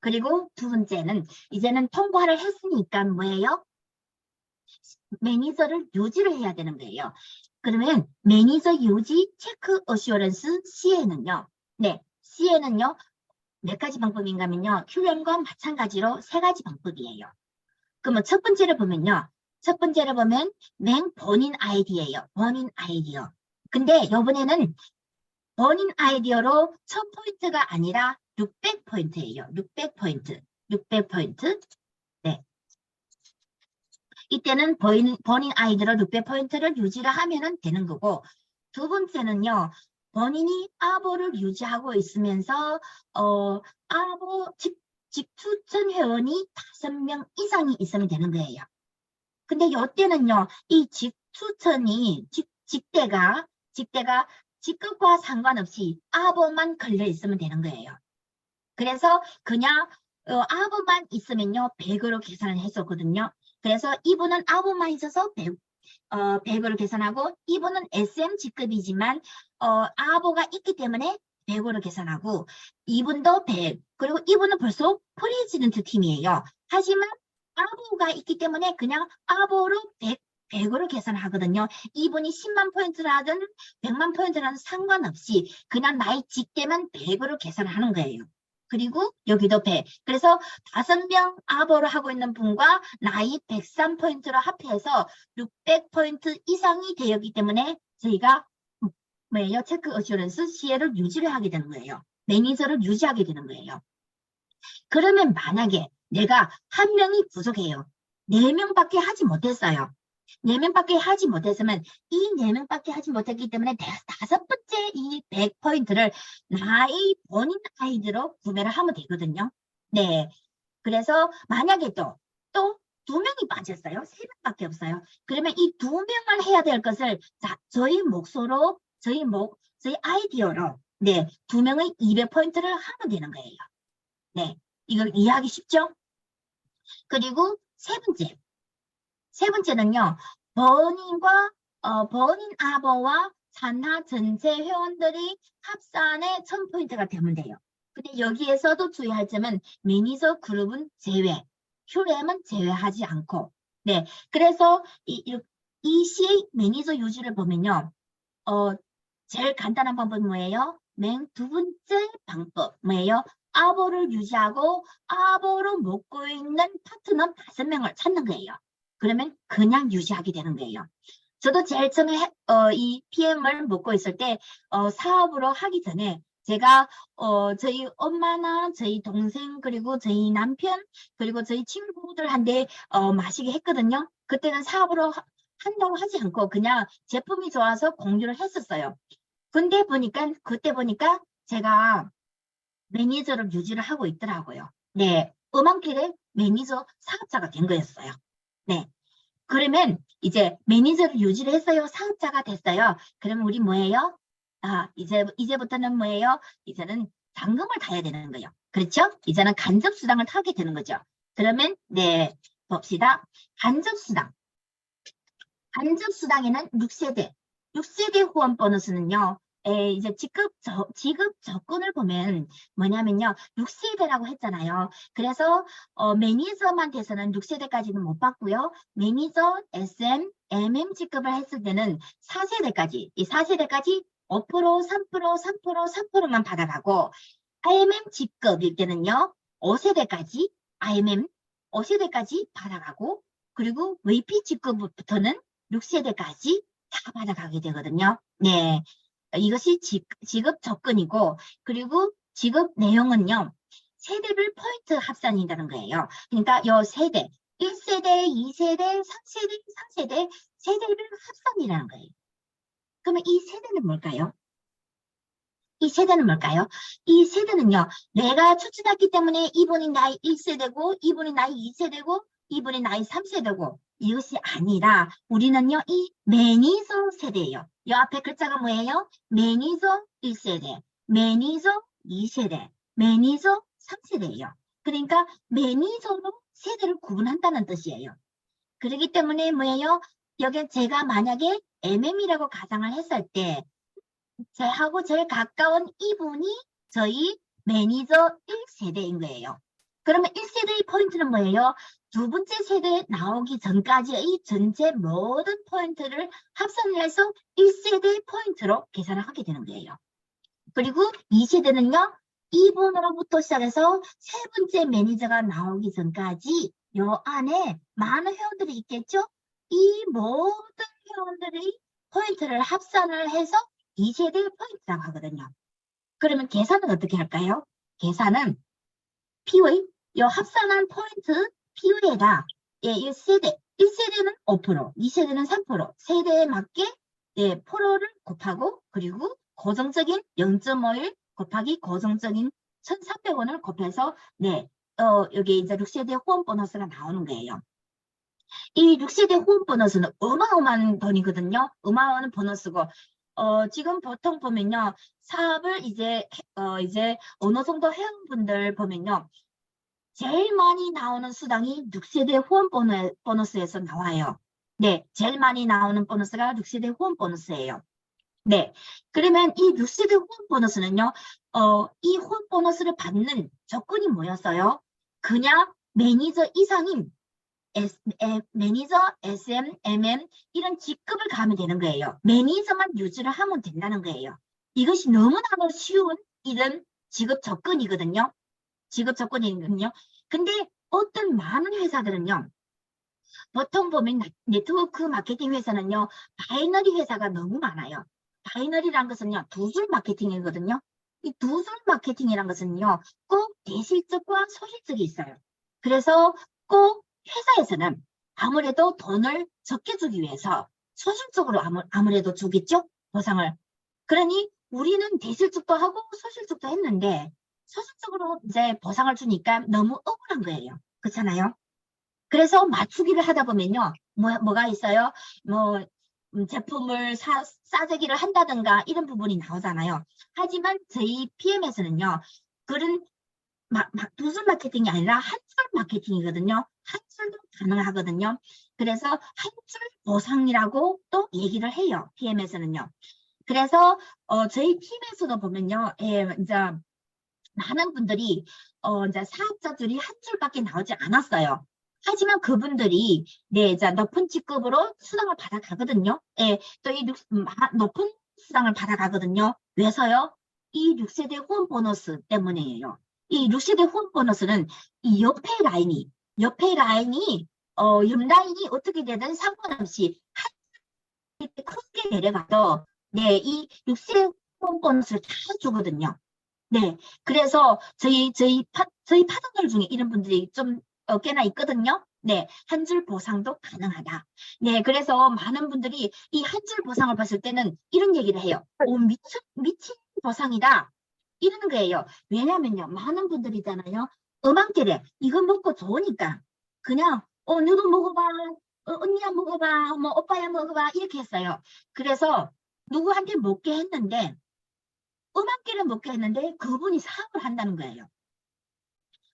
그리고 두 번째는 이제는 통과를 했으니까 뭐예요? 매니저를 유지를 해야 되는 거예요. 그러면 매니저 유지 체크 어슈어런스 C에는요. 네, C에는요. 몇 가지 방법인가 하면요. QM과 마찬가지로 세 가지 방법이에요. 그러면 첫 번째를 보면요. 첫 번째를 보면 맨 본인 아이디예요. 본인 아이디어. 근데 이번에는 본인 아이디어로 1000포인트가 아니라 600포인트예요. 600포인트. 600포인트. 네. 이때는 본인 아이디어로 600포인트를 유지를 하면 되는 거고, 두 번째는요. 본인이 아보를 유지하고 있으면서 아보 직추천 회원이 5명 이상이 있으면 되는 거예요. 근데 이때는요. 이 직추천이 직대가 직급과 상관없이 아보만 걸려 있으면 되는 거예요. 그래서 그냥 아보만 있으면요. 100으로 계산을 했었거든요. 그래서 이분은 아보만 있어서 100으로 계산하고 이분은 SM 직급이지만 아보가 있기 때문에 100으로 계산하고 이분도 100 그리고 이분은 벌써 프레지던트 팀이에요. 하지만 아보가 있기 때문에 그냥 아보로 100으로 계산하거든요. 이분이 10만 포인트라든 100만 포인트라든 상관없이 그냥 나이 직대만 100으로 계산을 하는 거예요. 그리고 여기도 100. 그래서 5명 아보를 하고 있는 분과 나이 103포인트로 합해서 600포인트 이상이 되었기 때문에 저희가 뭐예요? 체크 어슈런스 CL을 유지를 하게 되는 거예요. 매니저를 유지하게 되는 거예요. 그러면 만약에 내가 한 명이 부족해요. 4명밖에 하지 못했어요. 4명밖에 하지 못했으면 이 4명밖에 하지 못했기 때문에 다섯 번째 이 100포인트를 나의 본인 아이디로 구매를 하면 되거든요. 네. 그래서 만약에 또 2명이 빠졌어요. 3명밖에 없어요. 그러면 이 2명을 해야 될 것을 자, 저희 몫으로 저희 아이디어로 네, 2명의 200포인트를 하면 되는 거예요. 네. 이거 이해하기 쉽죠? 그리고 세 번째는요. 버닌 아버와 산하 전체 회원들이 합산의 1000포인트가 되면 돼요. 근데 여기에서도 주의할 점은 매니저 그룹은 제외, QM은 제외하지 않고. 네, 그래서 이 CA 매니저 유지를 보면요. 제일 간단한 방법은 뭐예요? 맨 두 번째 방법 뭐예요? 아보를 유지하고 아보로 먹고 있는 파트너 5명을 찾는 거예요. 그러면 그냥 유지하게 되는 거예요. 저도 제일 처음에 이 PM을 먹고 있을 때 사업으로 하기 전에 제가 저희 엄마나 저희 동생 그리고 저희 남편 그리고 저희 친구들한테 마시게 했거든요. 그때는 사업으로 한다고 하지 않고 그냥 제품이 좋아서 공유를 했었어요. 근데 그때 보니까 제가 매니저를 유지를 하고 있더라고요. 네, 음악길의 매니저 사업자가 된 거였어요. 네. 그러면 이제 매니저를 유지를 했어요. 사업자가 됐어요. 그러면 우리 뭐예요? 이제부터는 뭐예요? 이제는 잔금을 타야 되는 거예요. 그렇죠? 이제는 간접수당을 타게 되는 거죠. 그러면 네, 봅시다. 간접수당. 간접수당에는 6세대 후원 보너스는요. 이제 지급 조건을 보면 뭐냐면요. 6세대라고 했잖아요. 그래서 매니저만 돼서는 6세대까지는 못 받고요. 매니저, SM, MM 지급을 했을 때는 4세대까지, 이 4세대까지 5%, 3%, 3%, 3%만 받아가고 IMM 직급일 때는요. 5세대까지 IMM 5세대까지 받아가고 그리고 VP 직급부터는 6세대까지 다 받아가게 되거든요. 네, 이것이 지급 조건이고 그리고 지급 내용은요. 세대별 포인트 합산이라는 거예요. 그러니까 요 세대, 1세대, 2세대, 3세대, 4세대, 세대별 합산이라는 거예요. 그러면 이 세대는 뭘까요? 이 세대는 뭘까요? 이 세대는요. 내가 추천했기 때문에 이분이 나이 1세대고 이분이 나이 2세대고 이분이 나이 3세대고 이것이 아니라 우리는요, 이 매니저 세대예요. 이 앞에 글자가 뭐예요? 매니저 1세대, 매니저 2세대, 매니저 3세대예요. 그러니까 매니저로 세대를 구분한다는 뜻이에요. 그렇기 때문에 뭐예요? 여기 제가 만약에 MM이라고 가정을 했을 때 저하고 제일 가까운 이분이 저희 매니저 1세대인 거예요. 그러면 1세대의 포인트는 뭐예요? 두 번째 세대에 나오기 전까지의 전체 모든 포인트를 합산을 해서 1세대 포인트로 계산을 하게 되는 거예요. 그리고 2세대는요. 이분으로부터 시작해서 세 번째 매니저가 나오기 전까지 요 안에 많은 회원들이 있겠죠? 이 모든 회원들의 포인트를 합산을 해서 2세대 포인트라고 하거든요. 그러면 계산은 어떻게 할까요? 계산은 P의 요 합산한 포인트 P의에다 예, 1세대는 5%, 2세대는 3%, 세대에 맞게 예, 프로를 곱하고 그리고 고정적인 0.51 곱하기 고정적인 1,300원을 곱해서 네, 여기 이제 6세대 후원 보너스가 나오는 거예요. 이 6세대 후원 보너스는 어마어마한 돈이거든요. 어마어마한 보너스고 지금 보통 보면요. 사업을 이제 어느 정도 회원분들 보면요. 제일 많이 나오는 수당이 6세대 후원 보너스에서 나와요. 네, 제일 많이 나오는 보너스가 6세대 후원 보너스예요. 네, 그러면 이 6세대 후원 보너스는요, 이 후원 보너스를 받는 조건이 뭐였어요? 그냥 매니저 이상인 매니저, SM, MM 이런 직급을 가면 되는 거예요. 매니저만 유지를 하면 된다는 거예요. 이것이 너무나도 쉬운 이런 직업 조건이거든요. 직업 조건이거든요. 근데 어떤 많은 회사들은요. 보통 보면 네트워크 마케팅 회사는요. 바이너리 회사가 너무 많아요. 바이너리란 것은요. 두 줄 마케팅이거든요. 이 두 줄 마케팅이란 것은요. 꼭 대실적과 소실적이 있어요. 그래서 꼭 회사에서는 아무래도 돈을 적게 주기 위해서 소실적으로 아무래도 주겠죠? 보상을. 그러니 우리는 대실적도 하고 소실적도 했는데 소실적으로 이제 보상을 주니까 너무 억울한 거예요. 그렇잖아요? 그래서 맞추기를 하다 보면요. 뭐가 있어요? 뭐 제품을 싸제기를 한다든가 이런 부분이 나오잖아요. 하지만 저희 PM에서는요. 그런 두줄 마케팅이 아니라 한 줄 마케팅이거든요. 한 줄도 가능하거든요. 그래서 한 줄 보상이라고 또 얘기를 해요. PM에서는요. 그래서 저희 팀에서도 보면요. 예, 이제 많은 분들이 이제 사업자들이 한 줄밖에 나오지 않았어요. 하지만 그분들이 네, 이제 높은 직급으로 수당을 받아가거든요. 예, 또 이 높은 수당을 받아가거든요. 왜서요? 이 6세대 후원 보너스 때문이에요. 이 6세대 후원 보너스는 이 옆에 라인이 옆 라인이 어떻게 되든 상관없이 한 크게 내려가도 네, 이 6세대 후원 보너스를 다 주거든요. 네, 그래서 저희 파트너 중에 이런 분들이 좀 꽤나 있거든요. 네, 한 줄 보상도 가능하다. 네, 그래서 많은 분들이 이 한 줄 보상을 봤을 때는 이런 얘기를 해요. 오, 미친 보상이다. 이러는 거예요. 왜냐면요, 많은 분들이잖아요. 음악길에 이거 먹고 좋으니까 그냥 너도 먹어봐, 언니야 먹어봐, 뭐 오빠야 먹어봐 이렇게 했어요. 그래서 누구한테 먹게 했는데 음악기를 먹게 했는데 그분이 사업을 한다는 거예요.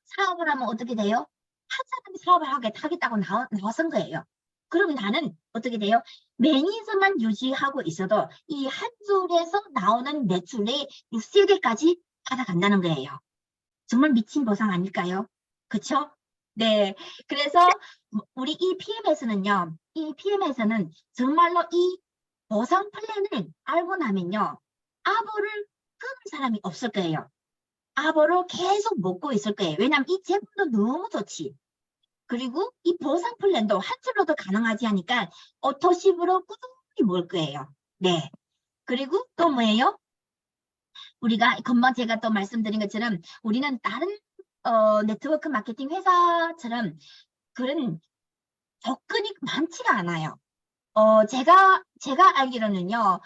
사업을 하면 어떻게 돼요? 한 사람이 사업을 하겠다고 나선 거예요. 그러면 나는 어떻게 돼요? 매니저만 유지하고 있어도 이 한 줄에서 나오는 매출의 6세대까지 받아간다는 거예요. 정말 미친 보상 아닐까요? 그쵸? 네. 그래서 우리 이 PM에서는요. 이 PM에서는 정말로 이 보상 플랜을 알고 나면요. 아부를 끊은 사람이 없을 거예요. 아보로 계속 먹고 있을 거예요. 왜냐하면 이 제품도 너무 좋지. 그리고 이 보상 플랜도 한 줄로도 가능하지 하니까 오토십으로 꾸준히 먹을 거예요. 네. 그리고 또 뭐예요? 우리가 금방 제가 또 말씀드린 것처럼 우리는 다른 네트워크 마케팅 회사처럼 그런 접근이 많지가 않아요. 제가 알기로는요,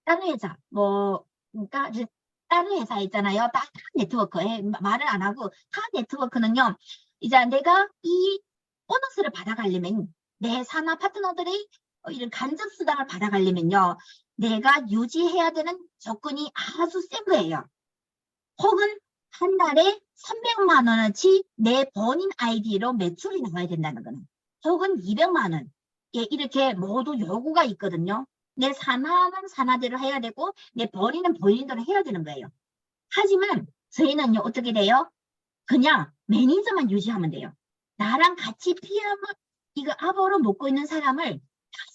다른 회사, 그러니까 다른 회사 있잖아요. 다 네트워크에 말을 안 하고 타 네트워크는요. 이제 내가 이 보너스를 받아가려면 내 산하 파트너들의 이런 간접 수당을 받아가려면요. 내가 유지해야 되는 조건이 아주 센 거예요. 혹은 한 달에 300만 원어치 내 본인 아이디로 매출이 나와야 된다는 거는. 혹은 200만 원. 예, 이렇게 모두 요구가 있거든요. 내 산하는 산하대로 해야 되고 내 본인은 본인대로 해야 되는 거예요. 하지만 저희는요. 어떻게 돼요? 그냥 매니저만 유지하면 돼요. 나랑 같이 PM을 이거 아보로 먹고 있는 사람을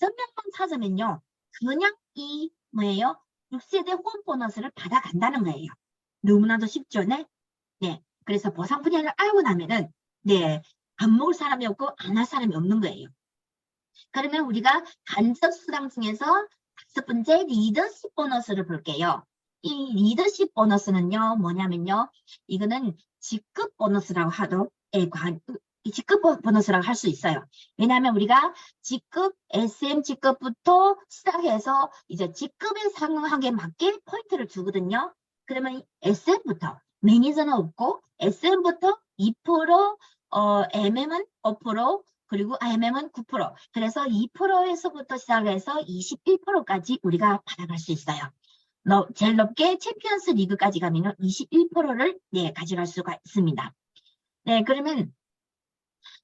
5명만 찾으면요. 그냥 이 뭐예요? 6세대 후원 보너스를 받아간다는 거예요. 너무나도 쉽죠, 네? 네. 그래서 보상 분야를 알고 나면은 네, 안 먹을 사람이 없고 안 할 사람이 없는 거예요. 그러면 우리가 간접 수당 중에서 5번째 리더십 보너스를 볼게요. 이 리더십 보너스는요, 뭐냐면요. 이거는 직급 보너스라고 하도, 직급 보너스라고 할 수 있어요. 왜냐하면 우리가 직급, SM 직급부터 시작해서 이제 직급에 상응하게 맞게 포인트를 주거든요. 그러면 SM부터, 매니저는 없고, SM부터 2%, MM은 5%, 그리고 IMM은 9%. 그래서 2%에서부터 시작해서 21%까지 우리가 받아갈 수 있어요. 제일 높게 챔피언스 리그까지 가면 21%를 네, 가져갈 수가 있습니다. 네, 그러면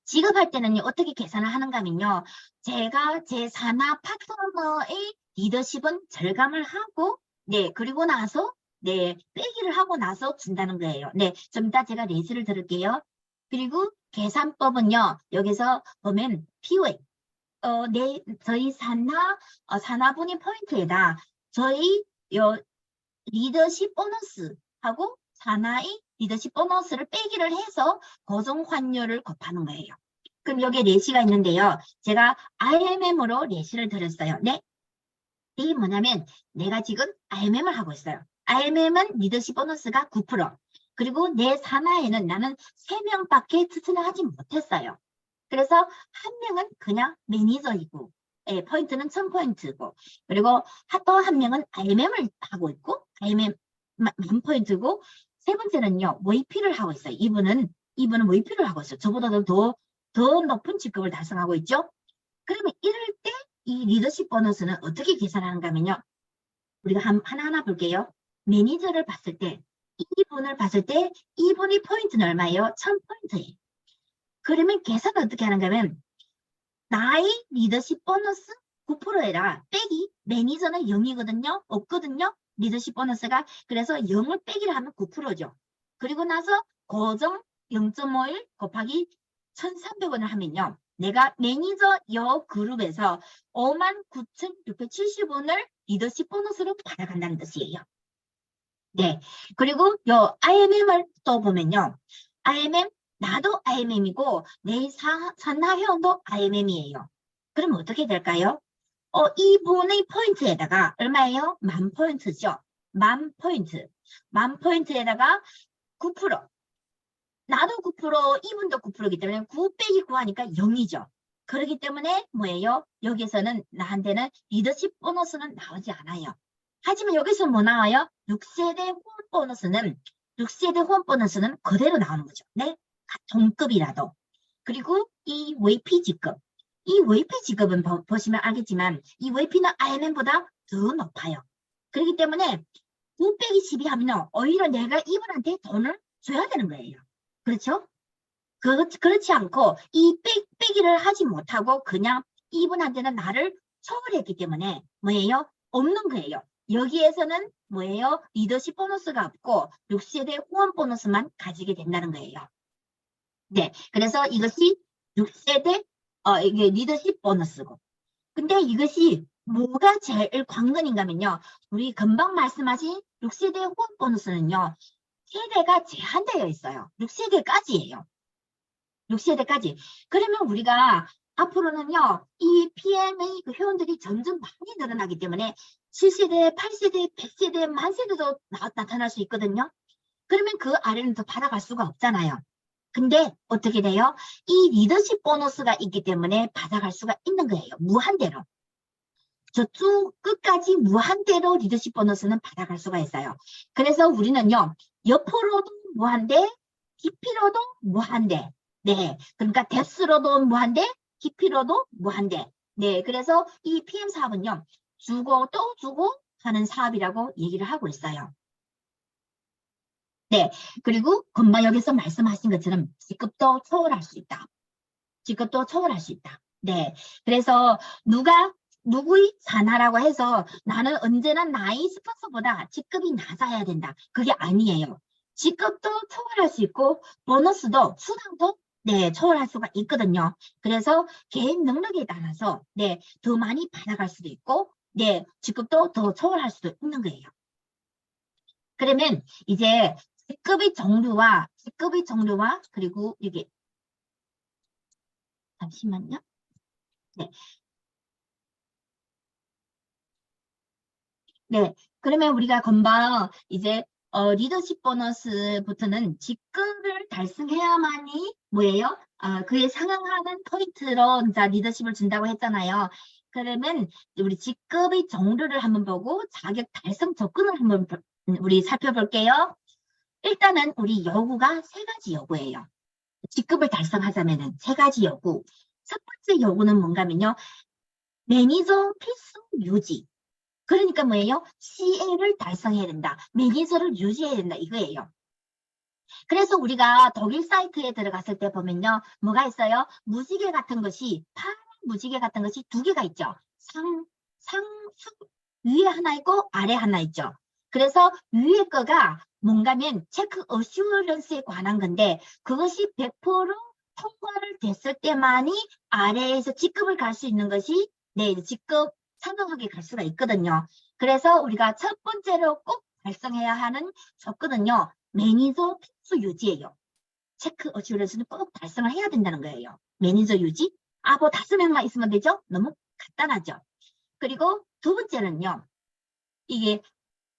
지급할 때는 어떻게 계산을 하는가 하면요. 제가 제 산하 파트너의 리더십은 절감을 하고 네, 그리고 나서 네, 빼기를 하고 나서 준다는 거예요. 네, 좀 이따 제가 예시를 들을게요. 그리고 계산법은요. 여기서 보면 POA 저희 산하분이 포인트에다 저희 리더십 보너스하고 산하의 리더십 보너스를 빼기를 해서 고정 환율을 곱하는 거예요. 그럼 여기에 예시가 있는데요. 제가 IMM으로 예시를 들었어요. 네. 이게 뭐냐면 내가 지금 IMM을 하고 있어요. IMM은 리더십 보너스가 9%. 그리고 내 산하에는 나는 3명밖에 추천을 하지 못했어요. 그래서 한 명은 그냥 매니저이고 예, 포인트는 1000포인트고 그리고 또 한 명은 IMM을 하고 있고 IMM 1000포인트고 세 번째는요. VP를 하고 있어요. 이분은 VP를 하고 있어요. 저보다도 더 높은 직급을 달성하고 있죠. 그러면 이럴 때 이 리더십 보너스는 어떻게 계산하는가 하면요. 우리가 하나하나 볼게요. 매니저를 봤을 때 이분을 봤을 때 이분의 포인트는 얼마예요? 1000포인트예요. 그러면 계산을 어떻게 하는가 하면 나의 리더십 보너스 9%에다 빼기 매니저는 0이거든요. 없거든요. 리더십 보너스가. 그래서 0을 빼기를 하면 9%죠. 그리고 나서 고정 0.51 곱하기 1,300원을 하면요. 내가 매니저 여 그룹에서 59,670원을 리더십 보너스로 받아간다는 뜻이에요. 네. 그리고 요 IMM을 또 보면요. IMM 나도 IMM이고 내 산하 회원도 IMM이에요. 그럼 어떻게 될까요? 이분의 포인트에다가 얼마예요? 10,000포인트죠. 10,000포인트. 10,000포인트에다가 9%. 나도 9%, 이분도 9%이기 때문에 9 빼기 9 하니까 0이죠. 그렇기 때문에 뭐예요? 여기서는 나한테는 리더십 보너스는 나오지 않아요. 하지만 여기서 뭐 나와요? 6세대 후원 보너스는 그대로 나오는 거죠. 네? 동급이라도. 그리고 이 VP 직급. 이 VP 직급은 보시면 알겠지만 이 VP는 IMM보다 더 높아요. 그렇기 때문에 9 빼기 12 하면 오히려 내가 이분한테 돈을 줘야 되는 거예요. 그렇죠? 그렇지 않고 이 빼기를 하지 못하고 그냥 이분한테는 나를 초월했기 때문에 뭐예요? 없는 거예요. 여기에서는 뭐예요? 리더십 보너스가 없고 6세대 후원 보너스만 가지게 된다는 거예요. 네, 그래서 이것이 6세대 이게 리더십 보너스고. 근데 이것이 뭐가 제일 관건인가면요. 우리 금방 말씀하신 6세대 후원 보너스는요. 세대가 제한되어 있어요. 6세대까지예요. 6세대까지. 그러면 우리가 앞으로는요. 이 PM의 그 회원들이 점점 많이 늘어나기 때문에 7세대, 8세대, 100세대, 만세대도 나타날 수 있거든요. 그러면 그 아래는 더 받아갈 수가 없잖아요. 근데 어떻게 돼요? 이 리더십 보너스가 있기 때문에 받아갈 수가 있는 거예요. 무한대로. 저쪽 끝까지 무한대로 리더십 보너스는 받아갈 수가 있어요. 그래서 우리는요. 옆으로도 무한대, 깊이로도 무한대. 네, 그러니까 대수로도 무한대, 깊이로도 무한대. 네, 그래서 이 PM 사업은요, 주고 또 주고 하는 사업이라고 얘기를 하고 있어요. 네, 그리고 금방역에서 말씀하신 것처럼 직급도 초월할 수 있다. 직급도 초월할 수 있다. 네, 그래서 누구의 산하라고 해서 나는 언제나 나의 스폰서보다 직급이 낮아야 된다. 그게 아니에요. 직급도 초월할 수 있고 보너스도 수당도 네, 초월할 수가 있거든요. 그래서 개인 능력에 따라서 네, 더 많이 받아갈 수도 있고 네, 직급도 더 초월할 수도 있는 거예요. 그러면 이제 직급의 종류와 그리고 이게 잠시만요. 네. 네. 그러면 우리가 금방 이제 리더십 보너스부터는 직급을 달성해야만이 뭐예요? 그에 상응하는 포인트로 이제 리더십을 준다고 했잖아요. 그러면 우리 직급의 종류를 한번 보고 자격 달성 조건을 한번 우리 살펴볼게요. 일단은 우리 요구가 세 가지 요구예요. 직급을 달성하자면은 세 가지 요구. 첫 번째 요구는 뭔가면요. 매니저 필수 유지. 그러니까 뭐예요? CA를 달성해야 된다. 매니저를 유지해야 된다. 이거예요. 그래서 우리가 독일 사이트에 들어갔을 때 보면요. 뭐가 있어요? 무지개 같은 것이, 파란 무지개 같은 것이 두 개가 있죠. 위에 하나 있고 아래 하나 있죠. 그래서 위에 거가 뭔가면 체크 어슈어런스에 관한 건데 그것이 100% 통과를 됐을 때만이 아래에서 직급을 갈 수 있는 것이 네, 직급 상승하게 갈 수가 있거든요. 그래서 우리가 첫 번째로 꼭 달성해야 하는 조건은요. 매니저 필수 유지예요. 체크 어슈런스는 꼭 달성을 해야 된다는 거예요. 매니저 유지? 뭐 5명만 있으면 되죠? 너무 간단하죠. 그리고 두 번째는요. 이게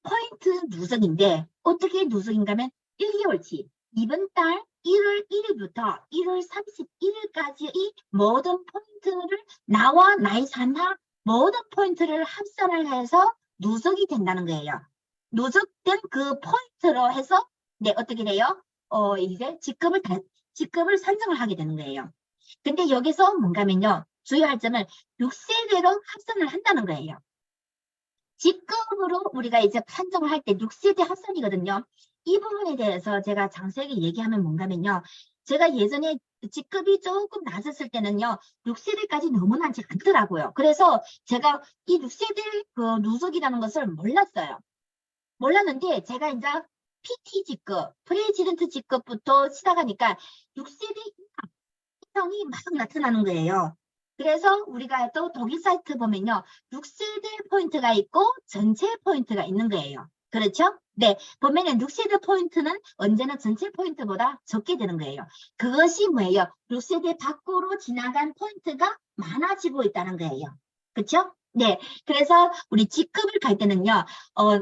포인트 누적인데 어떻게 누적인가 하면 1개월치 이번 달 1월 1일부터 1월 31일까지의 모든 포인트를 나와 나의 산하 모든 포인트를 합산을 해서 누적이 된다는 거예요. 누적된 그 포인트로 해서 네 어떻게 돼요? 이제 직급을 산정을 하게 되는 거예요. 근데 여기서 뭔가면요 주의할 점은 6세대로 합산을 한다는 거예요. 직급으로 우리가 이제 판정을 할 때 6세대 합산이거든요. 이 부분에 대해서 제가 장세하게 얘기하면 뭔가면요. 제가 예전에 직급이 조금 낮았을 때는요. 6세대까지 너무 나지 않더라고요. 그래서 제가 이 6세대 그 누적이라는 것을 몰랐어요. 몰랐는데 제가 이제 PT 직급, 프레지던트 직급부터 시작하니까 6세대 이상이 막 나타나는 거예요. 그래서 우리가 또 독일 사이트 보면요. 6세대 포인트가 있고 전체 포인트가 있는 거예요. 그렇죠? 네. 보면은 6세대 포인트는 언제나 전체 포인트보다 적게 되는 거예요. 그것이 뭐예요? 6세대 밖으로 지나간 포인트가 많아지고 있다는 거예요. 그렇죠? 네. 그래서 우리 직급을 갈 때는요.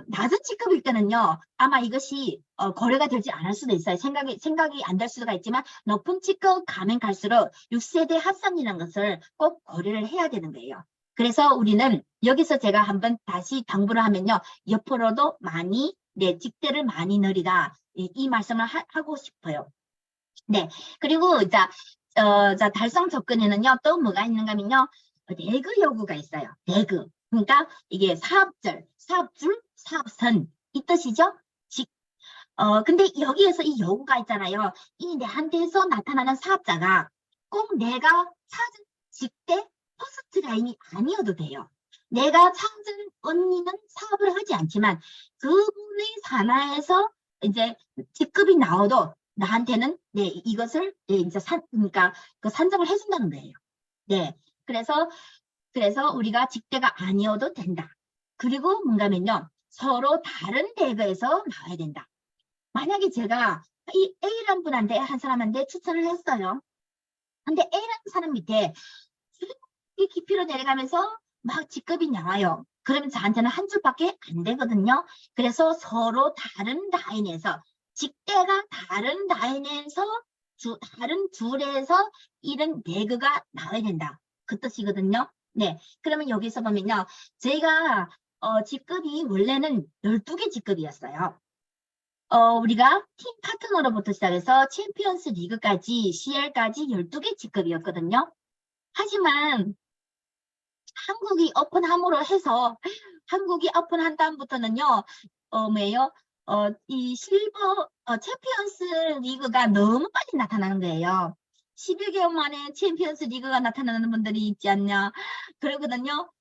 낮은 직급일 때는요. 아마 이것이 고려가 되지 않을 수도 있어요. 생각이 안 될 수가 있지만 높은 직급 가면 갈수록 6세대 합산이라는 것을 꼭 고려를 해야 되는 거예요. 그래서 우리는 여기서 제가 한번 다시 당부를 하면요. 옆으로도 많이 네, 직대를 많이 늘리라. 이 말씀을 하고 싶어요. 네. 그리고 자, 달성 조건에는요. 또 뭐가 있는가 하면요. 내그 요구가 있어요. 내그. 그러니까 이게 사업줄, 사업선 이 뜻이죠. 근데 여기에서 이 요구가 있잖아요. 이 내한테서 나타나는 사업자가 꼭 내가 찾은 직대 퍼스트 라인이 아니어도 돼요. 내가 찾은 언니는 사업을 하지 않지만 그분의 산하에서 이제 직급이 나와도 나한테는 네 이것을 네, 이제 그러니까 그 산정을 해준다는 거예요. 네, 그래서 우리가 직대가 아니어도 된다. 그리고 뭔가면요 서로 다른 대거에서 나와야 된다. 만약에 제가 이 A라는 분한테 한 사람한테 추천을 했어요. 근데 A라는 사람 밑에 이 깊이로 내려가면서 막 직급이 나와요. 그러면 저한테는 한 줄밖에 안 되거든요. 그래서 서로 다른 라인에서 직대가 다른 라인에서 다른 줄에서 이런 배그가 나와야 된다. 그 뜻이거든요. 네. 그러면 여기서 보면요. 제가 직급이 원래는 12개 직급이었어요. 우리가 팀 파트너로부터 시작해서 챔피언스 리그까지, CL까지 12개 직급이었거든요. 하지만 한국이 오픈함으로 해서 한국이 오픈한 다음부터는요, 뭐예요? 이 실버 챔피언스 리그가 너무 빨리 나타나는 거예요. 11개월 만에 챔피언스 리그가 나타나는 분들이 있지 않냐. 그러거든요.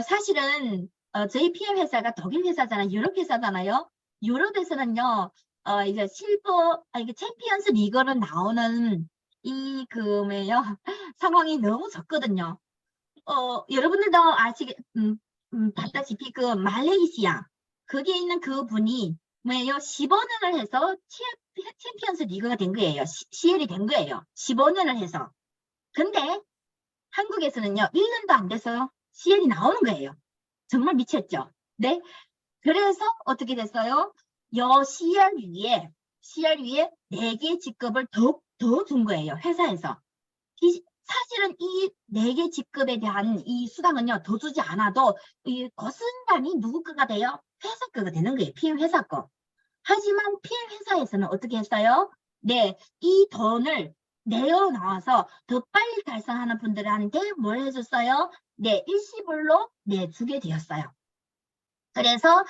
사실은 JPM 회사가 독일 회사잖아요. 유럽 회사잖아요. 유럽에서는요, 이제 이게 챔피언스 리그로 나오는 뭐예요? 상황이 너무 적거든요. 여러분들도 봤다시피 그 말레이시아 거기에 있는 그 분이 뭐예요? 15년을 해서 챔피언스 리그가 된 거예요. CL이 된 거예요. 15년을 해서. 근데 한국에서는요, 1년도 안 돼서 CL이 나오는 거예요. 정말 미쳤죠? 네. 그래서 어떻게 됐어요? CL 위에 4개 직급을 더 준 거예요. 회사에서. 사실은 이 4개 직급에 대한 이 수당은요, 더 주지 않아도 이 거순간이 누구 거가 돼요? 회사 거가 되는 거예요. PM 회사 거. 하지만 PM 회사에서는 어떻게 했어요? 네, 이 돈을 내어 나와서 더 빨리 달성하는 분들한테 뭘 해줬어요? 네, 일시불로 내주게 되었어요. 그래서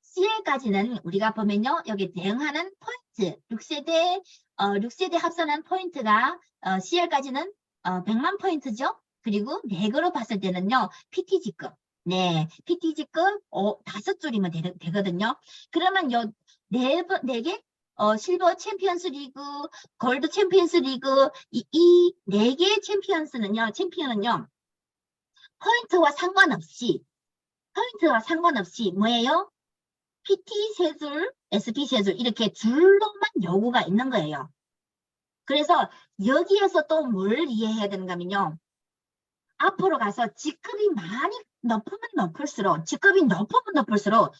CL까지는 우리가 보면요, 여기 대응하는 포인트, 6세대 합산한 포인트가 CL까지는 100만 포인트죠. 그리고 렉으로 봤을 때는요, PT 직급. 네, PT 직급 5줄이면 되거든요. 그러면 네 개, 실버 챔피언스 리그, 골드 챔피언스 리그, 이 4개의 챔피언은요, 포인트와 상관없이 뭐예요? PT 3줄, SP 3줄 이렇게 줄로만 요구가 있는 거예요. 그래서 여기에서 또 뭘 이해해야 되는가 하면요. 앞으로 가서 직급이 많이 직급이 높을수록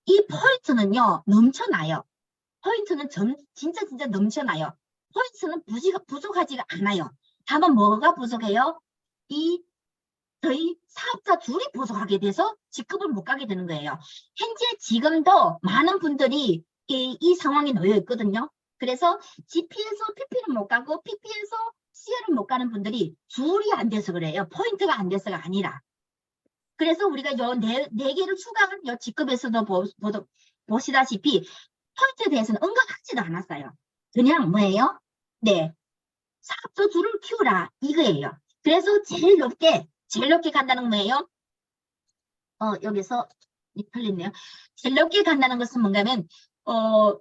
이 포인트는요, 넘쳐나요. 포인트는 진짜 넘쳐나요. 포인트는 부족하지가 않아요. 다만 뭐가 부족해요? 저희 사업자 줄이 부족하게 돼서 직급을 못 가게 되는 거예요. 현재 지금도 많은 분들이 이 상황에 놓여 있거든요. 그래서 GP에서 PP를 못 가고 PP에서 CL을 못 가는 분들이 줄이 안 돼서 그래요. 포인트가 안 돼서가 아니라. 그래서 우리가 네 개를 추가한 직급에서도 보시다시피 포인트에 대해서는 언급하지도 않았어요. 그냥 뭐예요? 네, 사업자 줄을 키우라 이거예요. 그래서 제일 높게 간다는 건 뭐예요? 여기서 틀렸네요. 제일 높게 간다는 것은 뭔가 하면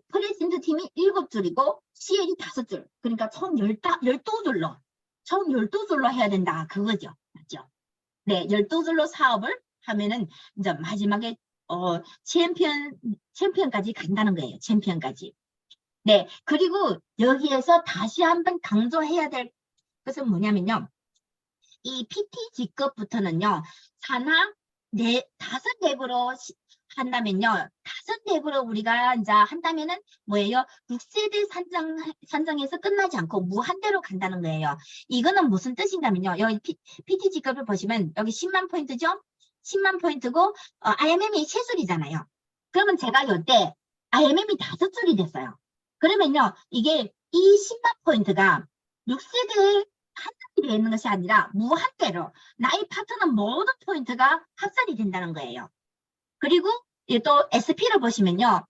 프레젠트 팀이 7줄이고 CL이 5줄. 그러니까 총 12줄로 총 12줄로 해야 된다. 그거죠. 맞죠? 네, 12줄로 사업을 하면은 이제 마지막에 챔피언까지 간다는 거예요. 챔피언까지. 네, 그리고 여기에서 다시 한번 강조해야 될 것은 뭐냐면요. 이 PT 직급부터는요, 다섯 렉으로 한다면요, 5렉으로 우리가 이제 한다면은 뭐예요? 6세대 산정에서 끝나지 않고 무한대로 간다는 거예요. 이거는 무슨 뜻인가면요, 여기 PT 직급을 보시면 여기 10만 포인트죠? 10만 포인트고, IMM이 3줄이잖아요. 그러면 제가 이때 IMM이 5줄이 됐어요. 그러면요, 이게 이 10만 포인트가 6세대에 한정이 되어 있는 것이 아니라 무한대로 나의 파트너 모든 포인트가 합산이 된다는 거예요. 그리고 또 SP를 보시면요.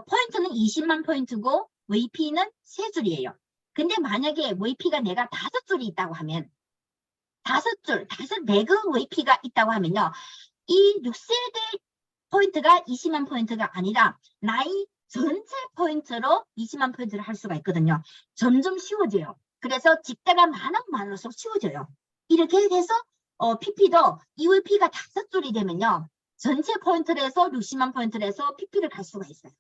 포인트는 20만 포인트고 VP는 3줄이에요. 근데 만약에 VP가 내가 5줄이 있다고 하면 5줄, 5레그 VP가 있다고 하면요. 이 6세대 포인트가 20만 포인트가 아니라 나의 전체 포인트로 20만 포인트를 할 수가 있거든요. 점점 쉬워져요. 그래서 집대가 많을수록 쉬워져요. 이렇게 해서 PP도 EVP가 5줄이 되면요. 전체 포인트를 해서 60만 포인트를 해서 PP를 갈 수가 있어요.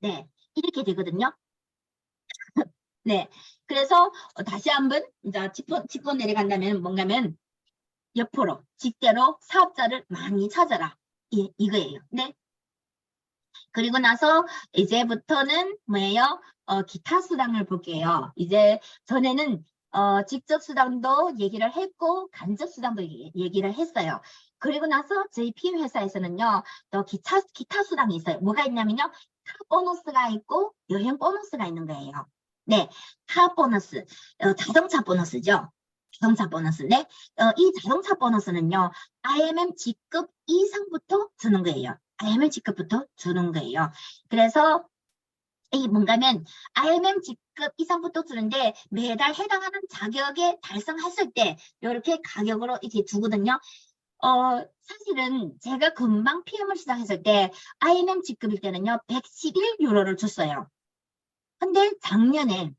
네, 이렇게 되거든요. 네, 그래서 다시 한번 이제 짚어 내려간다면 뭔가면 옆으로 직대로 사업자를 많이 찾아라. 이거예요. 네. 그리고 나서 이제부터는 뭐예요? 기타 수당을 볼게요. 이제 전에는 직접 수당도 얘기를 했고 간접 수당도 얘기를 했어요. 그리고 나서 저희 PM 회사에서는요, 또 기타 수당이 있어요. 뭐가 있냐면요, 카 보너스가 있고 여행 보너스가 있는 거예요. 네, 카 보너스, 자동차 보너스죠. 자동차 보너스. 네, 이 자동차 보너스는요, IMM G급 이상부터 주는 거예요. IMM G급부터 주는 거예요. 그래서 이게 뭔가면 IMM G급 이상부터 주는데 매달 해당하는 자격에 달성했을 때 이렇게 가격으로 이렇게 주거든요. 사실은 제가 금방 PM을 시작했을 때 IMM G급일 때는요 111유로를 줬어요. 근데 작년에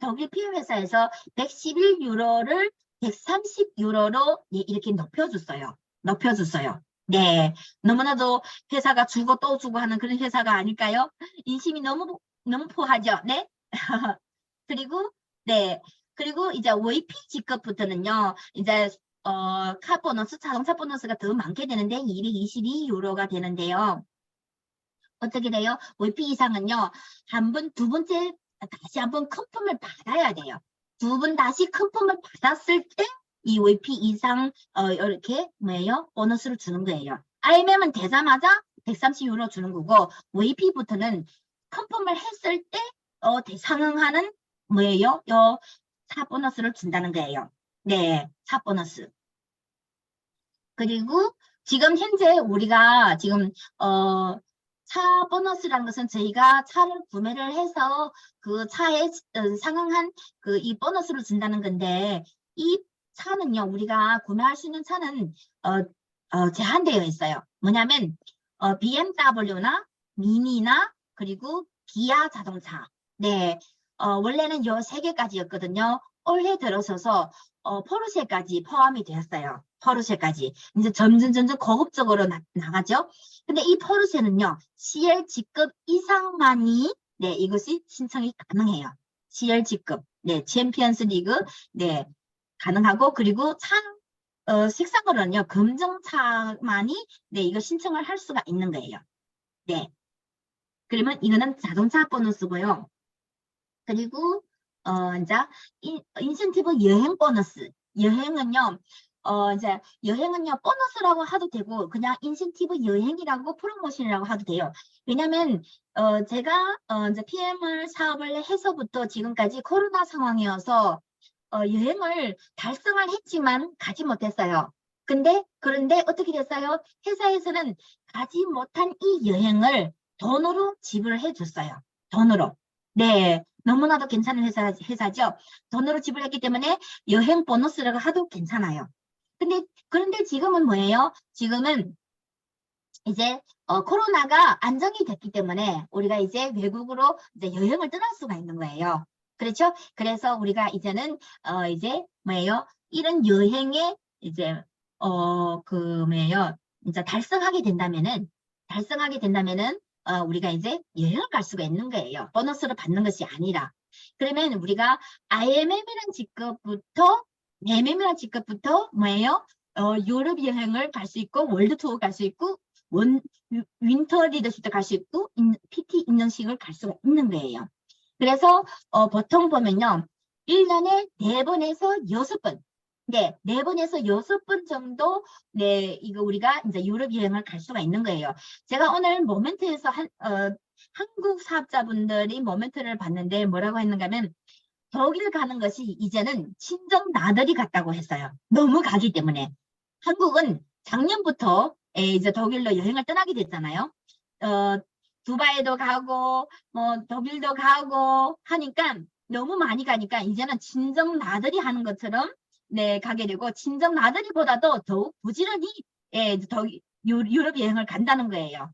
독일 PM 회사에서 111유로를 130유로로 이렇게 높여줬어요. 높여줬어요. 네, 너무나도 회사가 주고 또 주고 하는 그런 회사가 아닐까요? 인심이 너무 포하죠. 네. 그리고 그리고 이제 VP 직급부터는요. 이제 카 보너스, 자동차 보너스가 더 많게 되는데 222유로가 되는데요. 어떻게 돼요? VP 이상은요, 두 번째, 다시 한번 큰 품을 받아야 돼요. 두 번 다시 큰 품을 받았을 때, 이 VP 이상, 이렇게, 뭐예요? 보너스를 주는 거예요. IMM은 되자마자 130유로 주는 거고, VP부터는 큰 품을 했을 때, 상응하는, 뭐예요? 차 보너스를 준다는 거예요. 네, 차 보너스. 그리고 지금 현재 우리가 지금, 차 보너스라는 것은 저희가 차를 구매를 해서 그 차에 상응한 이 보너스를 준다는 건데 이 차는요 우리가 구매할 수 있는 차는 제한되어 있어요. 뭐냐면 BMW나 미니나 그리고 기아 자동차. 네, 원래는 요 세 개까지였거든요. 올해 들어서서 포르쉐까지 포함이 되었어요. 포르쉐까지 이제 점점 고급적으로 나가죠. 근데 이 포르쉐는요, CL G급 이상만이, 네, 이것이 신청이 가능해요. CL G급, 네, 챔피언스 리그, 네, 가능하고, 그리고 색상으로는요, 검정차만이, 네, 이거 신청을 할 수가 있는 거예요. 네. 그러면 이거는 자동차 보너스고요. 그리고, 이제, 인센티브 여행 보너스. 여행은요, 보너스라고 하도 되고, 그냥 인센티브 여행이라고 프로모션이라고 하도 돼요. 왜냐면, 제가, 이제 PM을 사업을 해서부터 지금까지 코로나 상황이어서, 여행을 달성을 했지만 가지 못했어요. 그런데 어떻게 됐어요? 회사에서는 가지 못한 이 여행을 돈으로 지불해 줬어요. 돈으로. 네. 너무나도 괜찮은 회사죠. 돈으로 지불했기 때문에 여행 보너스라고 하도 괜찮아요. 그런데 지금은 뭐예요? 지금은 이제 코로나가 안정이 됐기 때문에 우리가 이제 외국으로 이제 여행을 떠날 수가 있는 거예요. 그렇죠? 그래서 우리가 이제는 이제 뭐예요? 이런 여행에 이제 뭐예요? 이제 달성하게 된다면은 우리가 이제 여행을 갈 수가 있는 거예요. 보너스를 받는 것이 아니라. 그러면 우리가 IMM이라는 직급부터 뭐예요? 유럽 여행을 갈 수 있고 월드 투어 갈 수 있고 윈터 리더십도 갈 수 있고 PT 인턴십을 갈 수가 있는 거예요. 그래서 보통 보면요. 1년에 4번에서 6번. 네, 4번에서 6번 정도, 네, 이거 우리가 이제 유럽 여행을 갈 수가 있는 거예요. 제가 오늘 모멘트에서 한국 사업자분들이 모멘트를 봤는데 뭐라고 했는가 하면, 독일 가는 것이 이제는 친정 나들이 같다고 했어요. 너무 가기 때문에. 한국은 작년부터 이제 독일로 여행을 떠나게 됐잖아요. 두바이도 가고, 독일도 가고 하니까 너무 많이 가니까 이제는 친정 나들이 하는 것처럼 네, 가게 되고, 친정 나들이보다도 더욱 부지런히 유럽 여행을 간다는 거예요.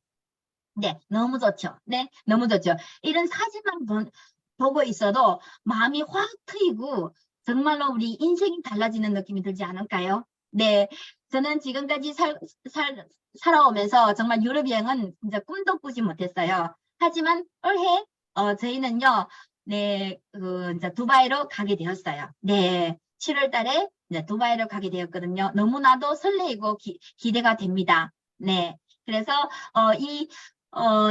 네, 너무 좋죠. 네, 너무 좋죠. 이런 사진만 보고 있어도 마음이 확 트이고 정말로 우리 인생이 달라지는 느낌이 들지 않을까요? 네, 저는 지금까지 살아오면서 정말 유럽 여행은 진짜 꿈도 꾸지 못했어요. 하지만 올해 저희는요, 네, 이제 두바이로 가게 되었어요. 네, 7월 달에 이제 두바이로 가게 되었거든요. 너무나도 설레이고 기대가 됩니다. 네, 그래서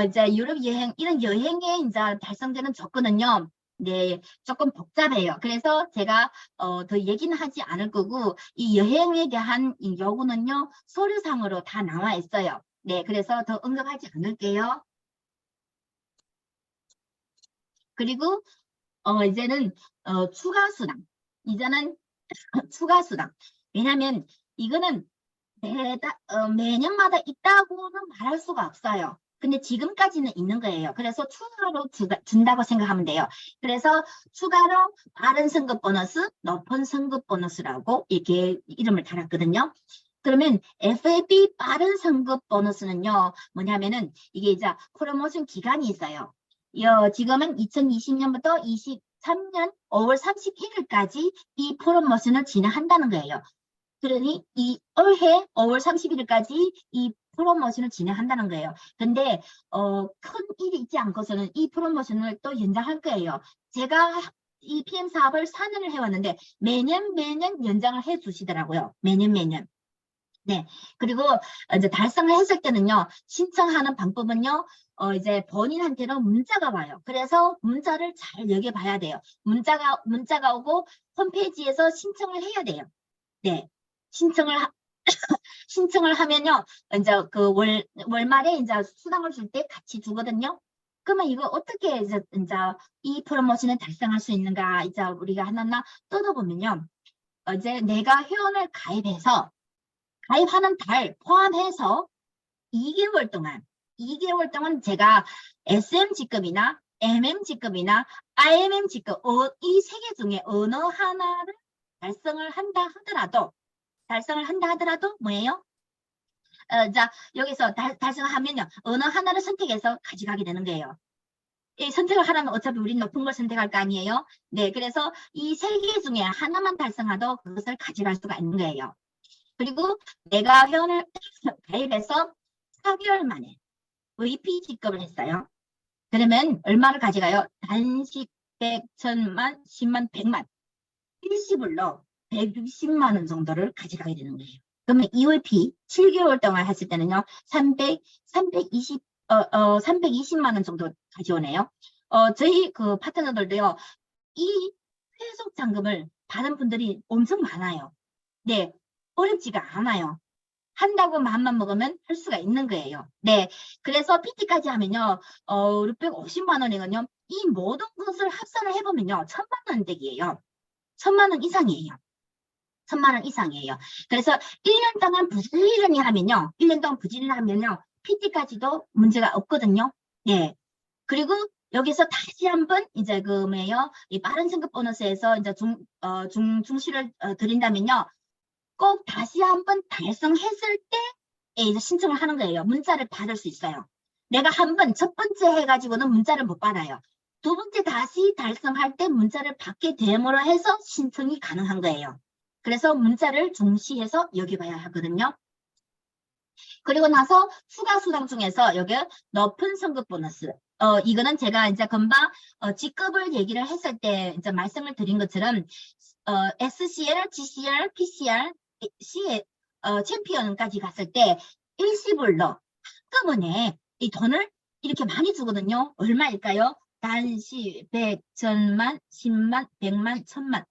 이제 유럽 여행, 이런 여행에 이제 달성되는 조건은요, 네, 조금 복잡해요. 그래서 제가 더 얘기는 하지 않을 거고, 이 여행에 대한 이 요구는요, 서류상으로 다 나와 있어요. 네, 그래서 더 언급하지 않을게요. 그리고 이제는 추가 수당. 이제는 추가 수당. 왜냐면 이거는 매년마다 있다고는 말할 수가 없어요. 근데 지금까지는 있는 거예요. 그래서 추가로 준다고 생각하면 돼요. 그래서 추가로 빠른 승급 보너스, 높은 승급 보너스라고 이렇게 이름을 달았거든요. 그러면 FAB 빠른 승급 보너스는요, 뭐냐면은 이게 이제 프로모션 기간이 있어요. 지금은 2020년부터 23년 5월 31일까지 이 프로모션을 진행한다는 거예요. 그러니 이 올해 5월 31일까지 이 프로모션을 진행한다는 거예요. 근데 큰 일이 있지 않고서는 이 프로모션을 또 연장할 거예요. 제가 이 PM 사업을 4년을 해왔는데 매년 연장을 해 주시더라고요. 매년. 네. 그리고 이제 달성을 했을 때는요, 신청하는 방법은요, 이제 본인한테로 문자가 와요. 그래서 문자를 잘 여겨봐야 돼요. 문자가 오고 홈페이지에서 신청을 해야 돼요. 네. 신청을 하면요, 이제 그 월말에 이제 수당을 줄 때 같이 주거든요. 그러면 이거 어떻게 이제 이 프로모션을 달성할 수 있는가, 이제 우리가 하나하나 뜯어보면요, 이제 내가 회원을 가입하는 달 포함해서 2개월 동안 제가 SM 직급이나 MM 직급이나 IMM 직급 이 세 개 중에 어느 하나를 달성을 한다 하더라도 뭐예요? 자, 여기서 달성하면요, 어느 하나를 선택해서 가져가게 되는 거예요. 이 선택을 하려면 어차피 우린 높은 걸 선택할 거 아니에요? 네, 그래서 이 세 개 중에 하나만 달성하도 그것을 가져갈 수가 있는 거예요. 그리고 내가 회원을 가입해서 4개월 만에 VP 직급을 했어요. 그러면 얼마를 가져가요? 단식 100, 1000만, 10만, 100만. 일시불로 160만 원 정도를 가져가게 되는 거예요. 그러면 EOP 7개월 동안 했을 때는요, 320만 원 정도 가져오네요. 저희 그 파트너들도요, 이 회속 잔금을 받은 분들이 엄청 많아요. 네, 어렵지가 않아요. 한다고 마음만 먹으면 할 수가 있는 거예요. 네, 그래서 PT까지 하면요, 650만 원이거든요. 이 모든 것을 합산을 해보면요, 1000만 원 댁이에요. 1000만 원 이상이에요. 1000만 원 이상이에요. 그래서 1년 동안 부지런히 하면요, 1년 동안 부지런히 하면요, PT까지도 문제가 없거든요. 네. 그리고 여기서 다시 한번 이제 그 뭐예요? 이 빠른 승급 보너스에서 이제 중시를 드린다면요, 꼭 다시 한번 달성했을 때 이제 신청을 하는 거예요. 문자를 받을 수 있어요. 내가 한번 첫 번째 해가지고는 문자를 못 받아요. 두 번째 다시 달성할 때 문자를 받게 됨으로 해서 신청이 가능한 거예요. 그래서 문자를 중시해서 여기봐야 하거든요. 그리고 나서 추가 수당 중에서 여기 높은 성급 보너스. 이거는 제가 이제 금방 직급을 얘기를 했을 때 이제 말씀을 드린 것처럼 SCL, GCL, PCR, 챔피언까지 갔을 때 일시불로 한꺼번에 이 돈을 이렇게 많이 주거든요. 얼마일까요? 단시, 100, 1000만, 10만, 100만, 1000만,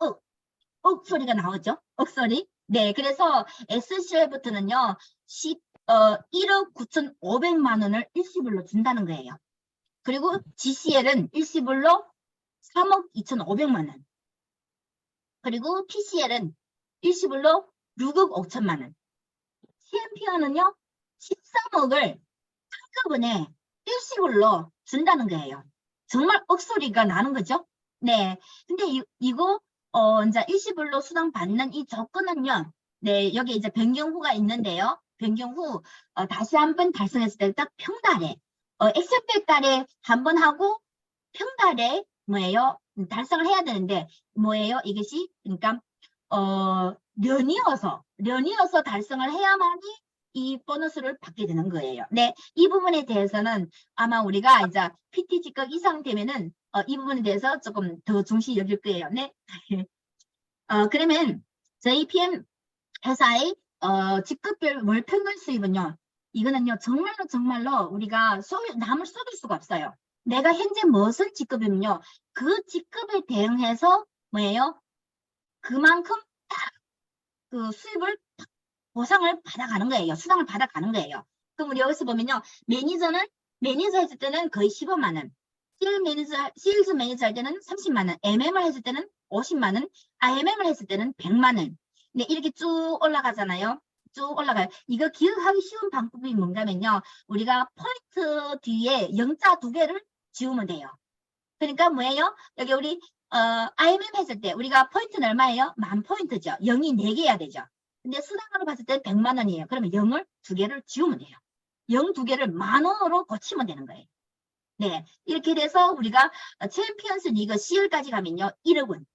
억 소리가 나오죠? 억 소리. 네, 그래서 SCL부터는요, 1억 9,500만 원을 일시불로 준다는 거예요. 그리고 GCL은 일시불로 3억 2,500만 원. 그리고 PCL은 일시불로 6억 5천만 원. 챔피언은요, 13억을 한꺼번에 일시불로 준다는 거예요. 정말 억소리가 나는 거죠. 네. 근데 이거 이제 일시불로 수당 받는 이 조건은요. 네, 여기 이제 변경 후가 있는데요. 변경 후 다시 한번 달성했을 때 딱 평달에 엑셀백 달에 한 번 하고 평달에 뭐예요? 달성을 해야 되는데 뭐예요? 이것이 그러니까 연이어서 달성을 해야만이 이 보너스를 받게 되는 거예요. 네, 이 부분에 대해서는 아마 우리가 이제 PT 직급 이상 되면은 이 부분에 대해서 조금 더 중시 여길 거예요. 네. 그러면 저희 PM 회사의 직급별 월 평균 수입은요. 이거는요, 정말로 우리가 남을 쏟을 수가 없어요. 내가 현재 무슨 직급이면요, 그 직급에 대응해서 뭐예요? 그만큼 그 수입을 보상을 받아가는 거예요. 수당을 받아가는 거예요. 그럼 우리 여기서 보면요, 매니저 했을 때는 거의 15만 원, 세일즈 매니저 할 때는 30만 원, MM을 했을 때는 50만 원, IMM을 했을 때는 100만 원. 네, 이렇게 쭉 올라가잖아요. 쭉 올라가요. 이거 기억하기 쉬운 방법이 뭔가면요. 우리가 포인트 뒤에 영자 2개를 지우면 돼요. 그러니까 뭐예요? 여기 우리 IMM 했을 때 우리가 포인트는 얼마예요? 10,000포인트죠. 0이 4개여야 되죠. 근데 수당으로 봤을 때 100만 원이에요. 그러면 0을 2개를 지우면 돼요. 0 2개를 10,000원으로 고치면 되는 거예요. 네, 이렇게 돼서 우리가 챔피언스 리그 CL까지 가면요. 1억 원.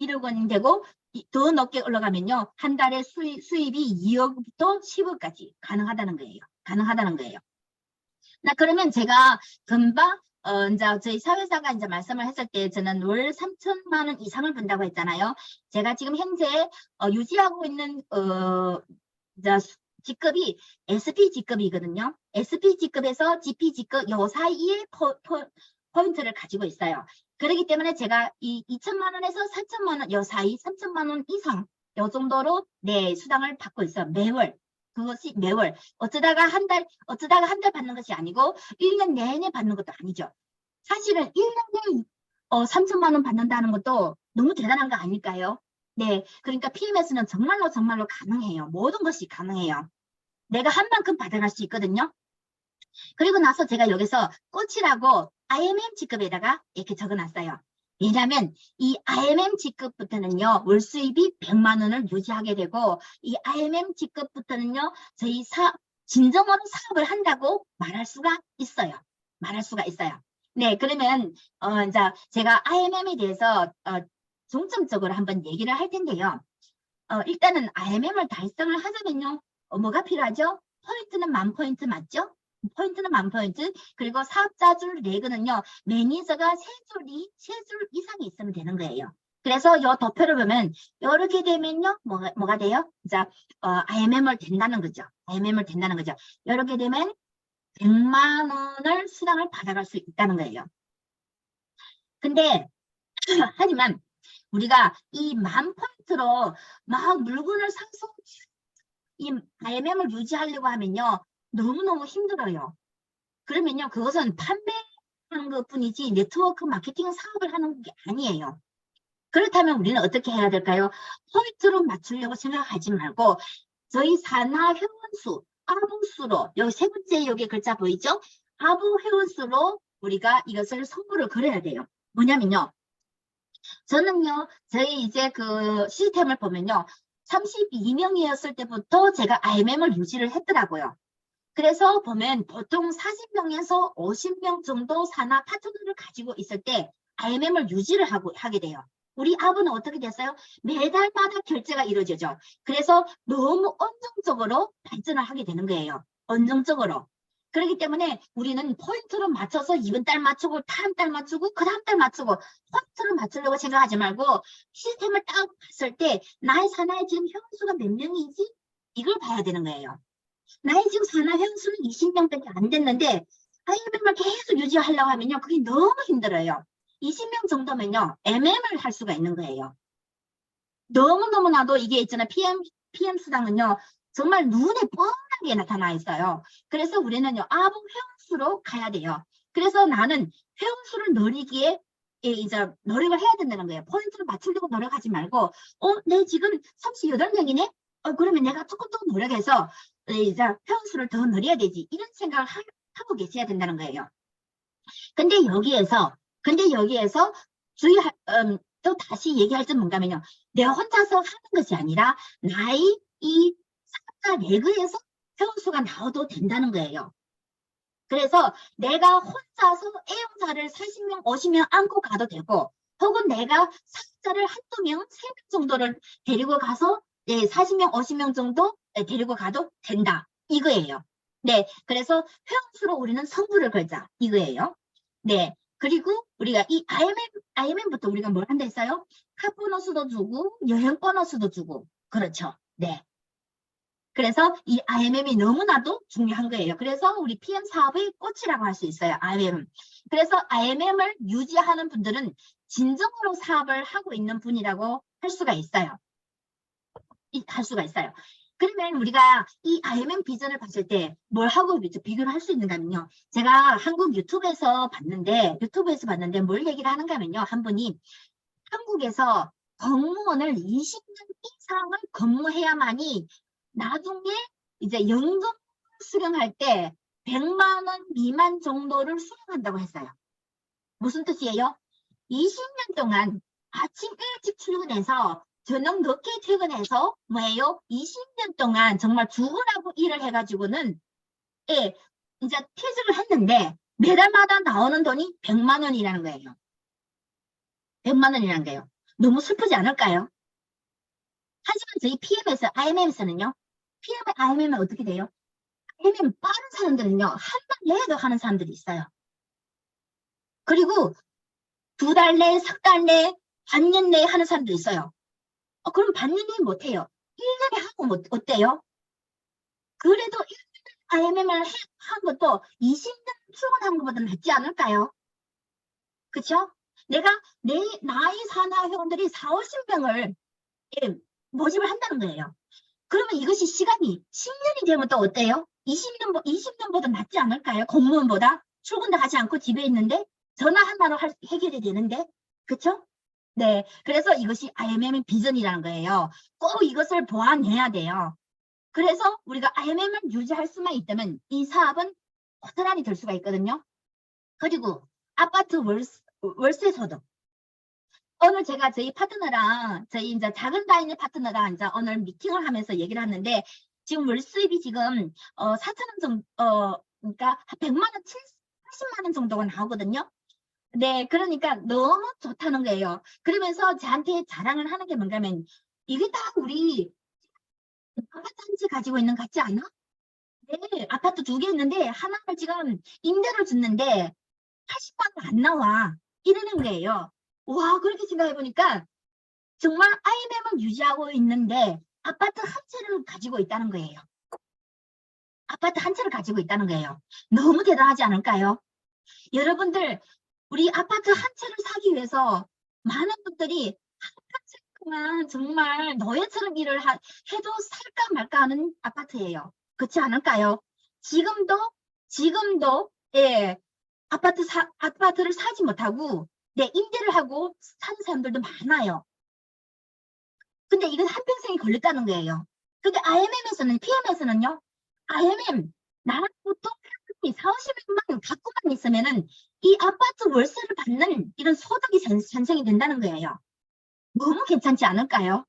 1억 원이 되고 더 높게 올라가면요. 한 달에 수입이 2억부터 10억까지 가능하다는 거예요. 가능하다는 거예요. 나 그러면 제가 금방 이제 저희 사회자가 이제 말씀을 했을 때 저는 월 3천만 원 이상을 번다고 했잖아요. 제가 지금 현재 유지하고 있는 이제 직급이 SP 직급이거든요. SP 직급에서 GP 직급 요 사이에 포인트를 가지고 있어요. 그렇기 때문에 제가 이 2천만 원에서 4천만 원 요 사이 3천만 원 이상 요 정도로 네 수당을 받고 있어요. 매월. 그것이 매월 어쩌다가 한 달 받는 것이 아니고 1년 내내 받는 것도 아니죠. 사실은 1년에 3천만 원 받는다는 것도 너무 대단한 거 아닐까요? 네, 그러니까 PMS는 정말로 가능해요. 모든 것이 가능해요. 내가 한 만큼 받아갈 수 있거든요. 그리고 나서 제가 여기서 꽃이라고 IMM 직급에다가 이렇게 적어놨어요. 왜냐하면 이 IMM 직급부터는요. 월 수입이 100만 원을 유지하게 되고 이 IMM 직급부터는요. 저희 진정으로 사업을 한다고 말할 수가 있어요. 말할 수가 있어요. 네, 그러면 이제 제가 IMM에 대해서 중점적으로 한번 얘기를 할 텐데요. 일단은 IMM을 달성을 하자면요. 뭐가 필요하죠? 포인트는 10,000포인트 맞죠? 포인트는 10,000포인트. 그리고 사업자줄 레그는요. 매니저가 3줄 이상이 있으면 되는 거예요. 그래서 이 도표를 보면 이렇게 되면요. 뭐가 돼요? 자, IMM을 된다는 거죠. IMM을 된다는 거죠. 이렇게 되면 100만 원을 수당을 받아갈 수 있다는 거예요. 근데 하지만 우리가 이 10,000포인트로 막 물건을 사서 이 IMM을 유지하려고 하면요. 너무너무 힘들어요. 그러면요. 그것은 판매하는 것 뿐이지 네트워크 마케팅 사업을 하는 게 아니에요. 그렇다면 우리는 어떻게 해야 될까요? 포인트로 맞추려고 생각하지 말고 저희 산하 회원수, 아부수로 여기 세 번째 여기 글자 보이죠? 아부 회원수로 우리가 이것을 선물을 걸어야 돼요. 뭐냐면요. 저는요. 저희 이제 그 시스템을 보면요. 32명이었을 때부터 제가 IMM을 유지를 했더라고요. 그래서 보면 보통 40명에서 50명 정도 산하 파트너를 가지고 있을 때 IMM을 유지를 하게 돼요. 우리 아부는 어떻게 됐어요? 매달마다 결제가 이루어지죠. 그래서 너무 안정적으로 발전을 하게 되는 거예요. 안정적으로. 그렇기 때문에 우리는 포인트로 맞춰서 이번 달 맞추고 다음 달 맞추고 그 다음 달 맞추고 포인트로 맞추려고 생각하지 말고 시스템을 딱 봤을 때 나의 산하에 지금 회원수가 몇 명이지? 이걸 봐야 되는 거예요. 나의 지금 산하 회원수는 20명밖에 안 됐는데 IMM을 계속 유지하려고 하면요. 그게 너무 힘들어요. 20명 정도면요. MM을 할 수가 있는 거예요. 너무너무나도 이게 있잖아요. PM 수당은요. 정말 눈에 뻔하게 나타나 있어요. 그래서 우리는요. 아부 회원수로 가야 돼요. 그래서 나는 회원수를 늘리기에 이제 노력을 해야 된다는 거예요. 포인트를 맞추려고 노력하지 말고 내 지금 38명이네? 그러면 내가 조금 더 노력해서 이제 회원수를 더 늘려야 되지. 이런 생각을 하고 계셔야 된다는 거예요. 근데 여기에서 또 다시 얘기할 점 뭔가면요. 내가 혼자서 하는 것이 아니라 나의 이 사업자 레그에서 회원수가 나와도 된다는 거예요. 그래서 내가 혼자서 애용자를 40명, 50명 안고 가도 되고 혹은 내가 사업자를 한두 명, 3명 정도를 데리고 가서 40명, 50명 정도 데리고 가도 된다. 이거예요. 네, 그래서 회원수로 우리는 선물을 걸자. 이거예요. 네, 그리고 우리가 이 IMM부터 우리가 뭘 한다 했어요? 카 보너스도 주고 여행 보너스도 주고 그렇죠. 네. 그래서 이 IMM이 너무나도 중요한 거예요. 그래서 우리 PM 사업의 꽃이라고 할 수 있어요. IMM. 그래서 IMM을 유지하는 분들은 진정으로 사업을 하고 있는 분이라고 할 수가 있어요. 그러면 우리가 이 IMM 비전을 봤을 때 뭘 하고 비교를 할 수 있는가 하면요. 제가 한국 유튜브에서 봤는데 뭘 얘기를 하는가 하면요. 한 분이 한국에서 공무원을 20년 이상을 근무해야만이 나중에 이제 연금 수령할 때 100만 원 미만 정도를 수령한다고 했어요. 무슨 뜻이에요? 20년 동안 아침 일찍 출근해서 저녁 늦게 퇴근해서 뭐예요? 20년 동안 정말 죽으라고 일을 해가지고는 예, 이제 퇴직을 했는데 매달마다 나오는 돈이 100만 원이라는 거예요. 100만 원이라는 거예요. 너무 슬프지 않을까요? 하지만 저희 PM에서, IMM에서는요. PM, IMM은 어떻게 돼요? IMM 빠른 사람들은요. 한 달 내에도 하는 사람들이 있어요. 그리고 2달 내, 3달 내, 반년 내에 하는 사람도 있어요. 그럼 반년 내에 못해요. 1년에 하고 뭐, 어때요? 그래도 1년 IMM을 한 것도 20년 출근한 것보다 낫지 않을까요? 그쵸? 내가 내 나이 사나 회원들이 4, 50명을 모집을 한다는 거예요. 그러면 이것이 시간이 10년이 되면 또 어때요? 20년보다 낫지 않을까요? 공무원보다? 출근도 하지 않고 집에 있는데 전화 하나로 해결이 되는데 그쵸? 네, 그래서 이것이 IMM의 비전이라는 거예요. 꼭 이것을 보완해야 돼요. 그래서 우리가 IMM을 유지할 수만 있다면 이 사업은 고스란히 될 수가 있거든요. 그리고 아파트 월세 소득. 오늘 제가 저희 파트너랑 저희 이제 작은 다인의 파트너랑 이제 오늘 미팅을 하면서 얘기를 하는데 지금 월수입이 지금 4천 원 정도 그러니까 100만 원, 80만 원 정도가 나오거든요. 네, 그러니까 너무 좋다는 거예요. 그러면서 저한테 자랑을 하는 게 뭔가 하면 이게 다 우리 아파트 한 채 가지고 있는 것 같지 않아? 네, 아파트 2개 있는데 하나를 지금 임대를 줬는데 80만 원 안 나와. 이러는 거예요. 와, 그렇게 생각해 보니까 정말 IMM을 유지하고 있는데 아파트 한 채를 가지고 있다는 거예요. 아파트 한 채를 가지고 있다는 거예요. 너무 대단하지 않을까요? 여러분들, 우리 아파트 한 채를 사기 위해서 많은 분들이 한 채 동안 정말 노예처럼 일을 해도 살까 말까 하는 아파트예요. 그렇지 않을까요? 지금도, 예, 아파트를 사지 못하고, 네, 임대를 하고 사는 사람들도 많아요. 근데 이건 한평생이 걸렸다는 거예요. 근데 IMM에서는, PM에서는요, IMM, 나랑 보통 4, 50만 갖고만 있으면은 이 아파트 월세를 받는 이런 소득이 산생이 된다는 거예요. 너무 괜찮지 않을까요?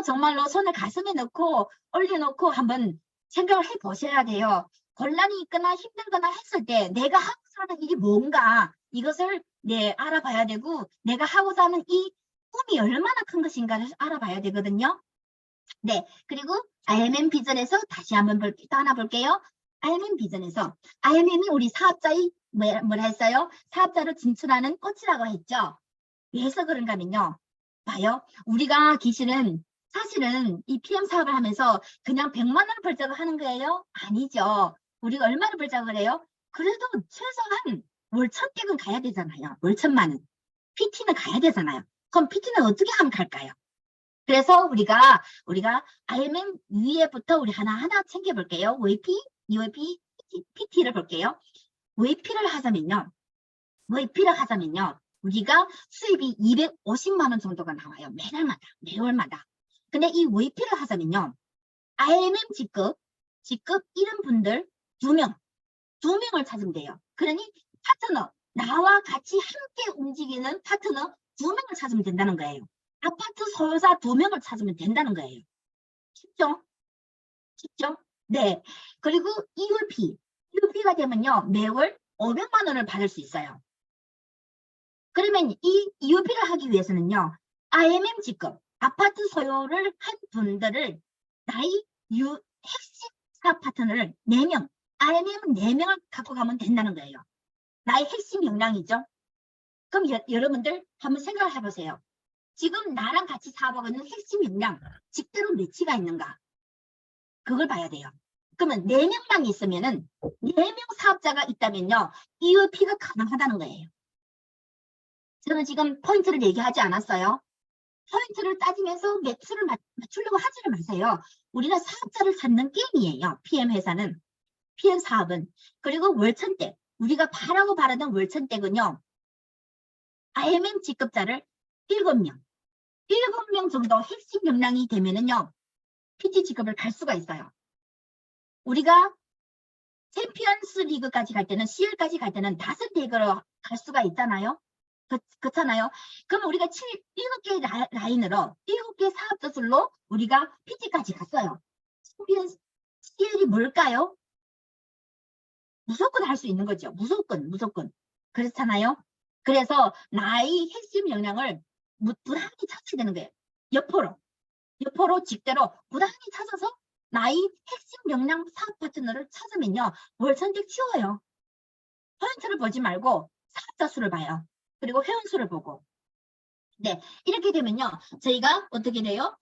정말로 손을 가슴에 넣고 올려놓고 한번 생각을 해보셔야 돼요. 곤란이 있거나 힘들거나 했을 때 내가 하고 사는 일이 뭔가 이것을 알아봐야 되고 내가 하고자 하는 이 꿈이 얼마나 큰 것인가를 알아봐야 되거든요. 네, 그리고 IMM 비전에서 다시 한번 하나 볼게요. IMM 비전에서 IMM이 우리 사업자의 뭐라 했어요? 사업자로 진출하는 꽃이라고 했죠. 왜 해서 그런가 하면요. 봐요. 우리가 사실은 이 PM 사업을 하면서 그냥 100만 원을 벌자고 하는 거예요? 아니죠. 우리가 얼마를 벌자고 그래요? 그래도 최소한 월 1,000씩은 가야 되잖아요. 월 1,000만 원. PT는 가야 되잖아요. 그럼 PT는 어떻게 하면 갈까요? 그래서 우리가 IMM 위에부터 우리 하나하나 챙겨볼게요. WP, UAP, PT를 볼게요. WP를 하자면요. 우리가 수입이 250만 원 정도가 나와요. 매월마다. 근데 이 WP를 하자면요. IMM 직급 이런 분들 2명을 찾으면 돼요. 그러니 파트너, 나와 같이 함께 움직이는 파트너 2명을 찾으면 된다는 거예요. 아파트 소유자 2명을 찾으면 된다는 거예요. 쉽죠? 네. 그리고 EUP가 되면요. 매월 500만 원을 받을 수 있어요. 그러면 이 EUP를 하기 위해서는요. IMM 직급, 아파트 소유를 한 분들을 핵심 사업 파트너를 4명, IMM 4명을 갖고 가면 된다는 거예요. 나의 핵심 역량이죠. 그럼 여러분들 한번 생각을 해보세요. 지금 나랑 같이 사업하고 있는 핵심 역량, 직대로 매치가 있는가? 그걸 봐야 돼요. 그러면 4명만 있으면은 4명 사업자가 있다면요. EUP가 가능하다는 거예요. 저는 지금 포인트를 얘기하지 않았어요. 포인트를 따지면서 매출을 맞추려고 하지를 마세요. 우리는 사업자를 찾는 게임이에요. PM 회사는. PM 사업은. 그리고 월천댁. 우리가 바라던 월천댁은요. IMM 직급자를 7명. 7명 정도 핵심 역량이 되면은요. PT 직급을 갈 수가 있어요. 우리가 챔피언스 리그까지 갈 때는 CL까지 갈 때는 5대회로 갈 수가 있잖아요. 그렇잖아요. 그럼 우리가 7개 라인으로 7개 사업 저술로 우리가 PT까지 갔어요. 챔피언스 CL이 뭘까요? 무조건 할 수 있는 거죠. 무조건. 그렇잖아요. 그래서 나의 핵심 역량을 부단히 찾아야 되는 거예요. 여포로 직대로 부단히 찾아서 나의 핵심 역량 사업 파트너를 찾으면요. 월천택 쉬워요. 포인트를 보지 말고 사업자 수를 봐요. 그리고 회원 수를 보고. 네, 이렇게 되면요. 저희가 어떻게 돼요?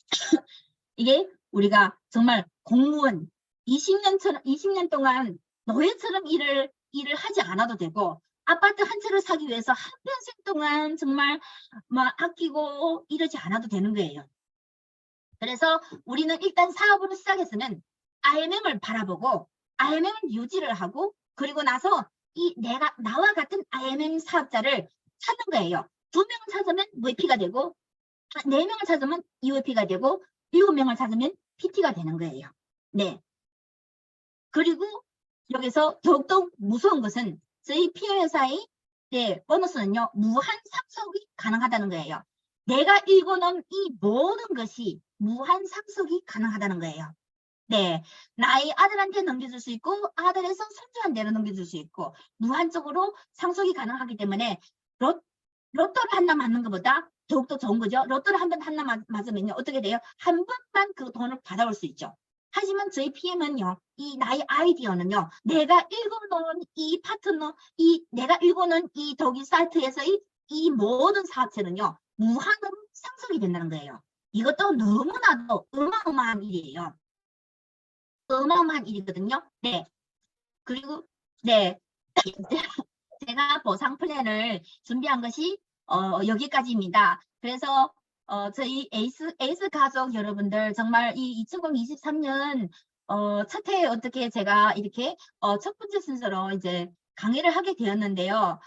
이게 우리가 정말 공무원 20년 동안 노예처럼 일을 하지 않아도 되고 아파트 한 채를 사기 위해서 한평생 동안 정말 막 아끼고 이러지 않아도 되는 거예요. 그래서 우리는 일단 사업으로 시작했으면 IMM을 바라보고 IMM을 유지를 하고 그리고 나서 나와 같은 IMM 사업자를 찾는 거예요. 2명을 찾으면 VP가 되고 4명을 찾으면 EOP가 되고 7명을 찾으면 PT가 되는 거예요. 네. 그리고 여기서 더욱더 무서운 것은 저희 PM 회사의 보너스는요. 무한 상속이 가능하다는 거예요. 내가 읽어놓은 이 모든 것이 무한 상속이 가능하다는 거예요. 네, 나의 아들한테 넘겨줄 수 있고 아들에서 손주한테 넘겨줄 수 있고 무한적으로 상속이 가능하기 때문에 로또를 하나 맞는 것보다 더욱더 좋은 거죠. 로또를 한 번 하나 맞으면요. 어떻게 돼요? 한 번만 그 돈을 받아올 수 있죠. 하지만 저희 PM은요. 이 나의 아이디어는요. 내가 읽어놓은 이 파트너, 내가 읽어놓은 이 독일 사이트에서의 이 모든 사업체는요. 무한으로 상속이 된다는 거예요. 이것도 너무나도 어마어마한 일이에요. 어마어마한 일이거든요. 네. 그리고 네. 제가 보상 플랜을 준비한 것이 여기까지입니다. 그래서 저희 에이스 가족 여러분들 정말 이 2023년 첫 해에 어떻게 제가 이렇게 첫 번째 순서로 이제 강의를 하게 되었는데요.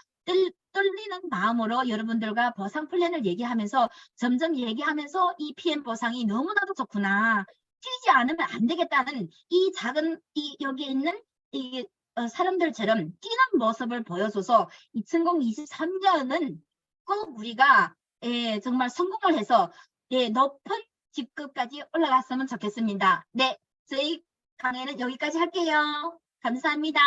떨리는 마음으로 여러분들과 보상 플랜을 얘기하면서 점점 얘기하면서 이 PM 보상이 너무나도 좋구나. 튀지 않으면 안 되겠다는 이 작은 여기에 있는 이 사람들처럼 뛰는 모습을 보여줘서 2023년은 꼭 우리가 정말 성공을 해서 높은 직급까지 올라갔으면 좋겠습니다. 네, 저희 강의는 여기까지 할게요. 감사합니다.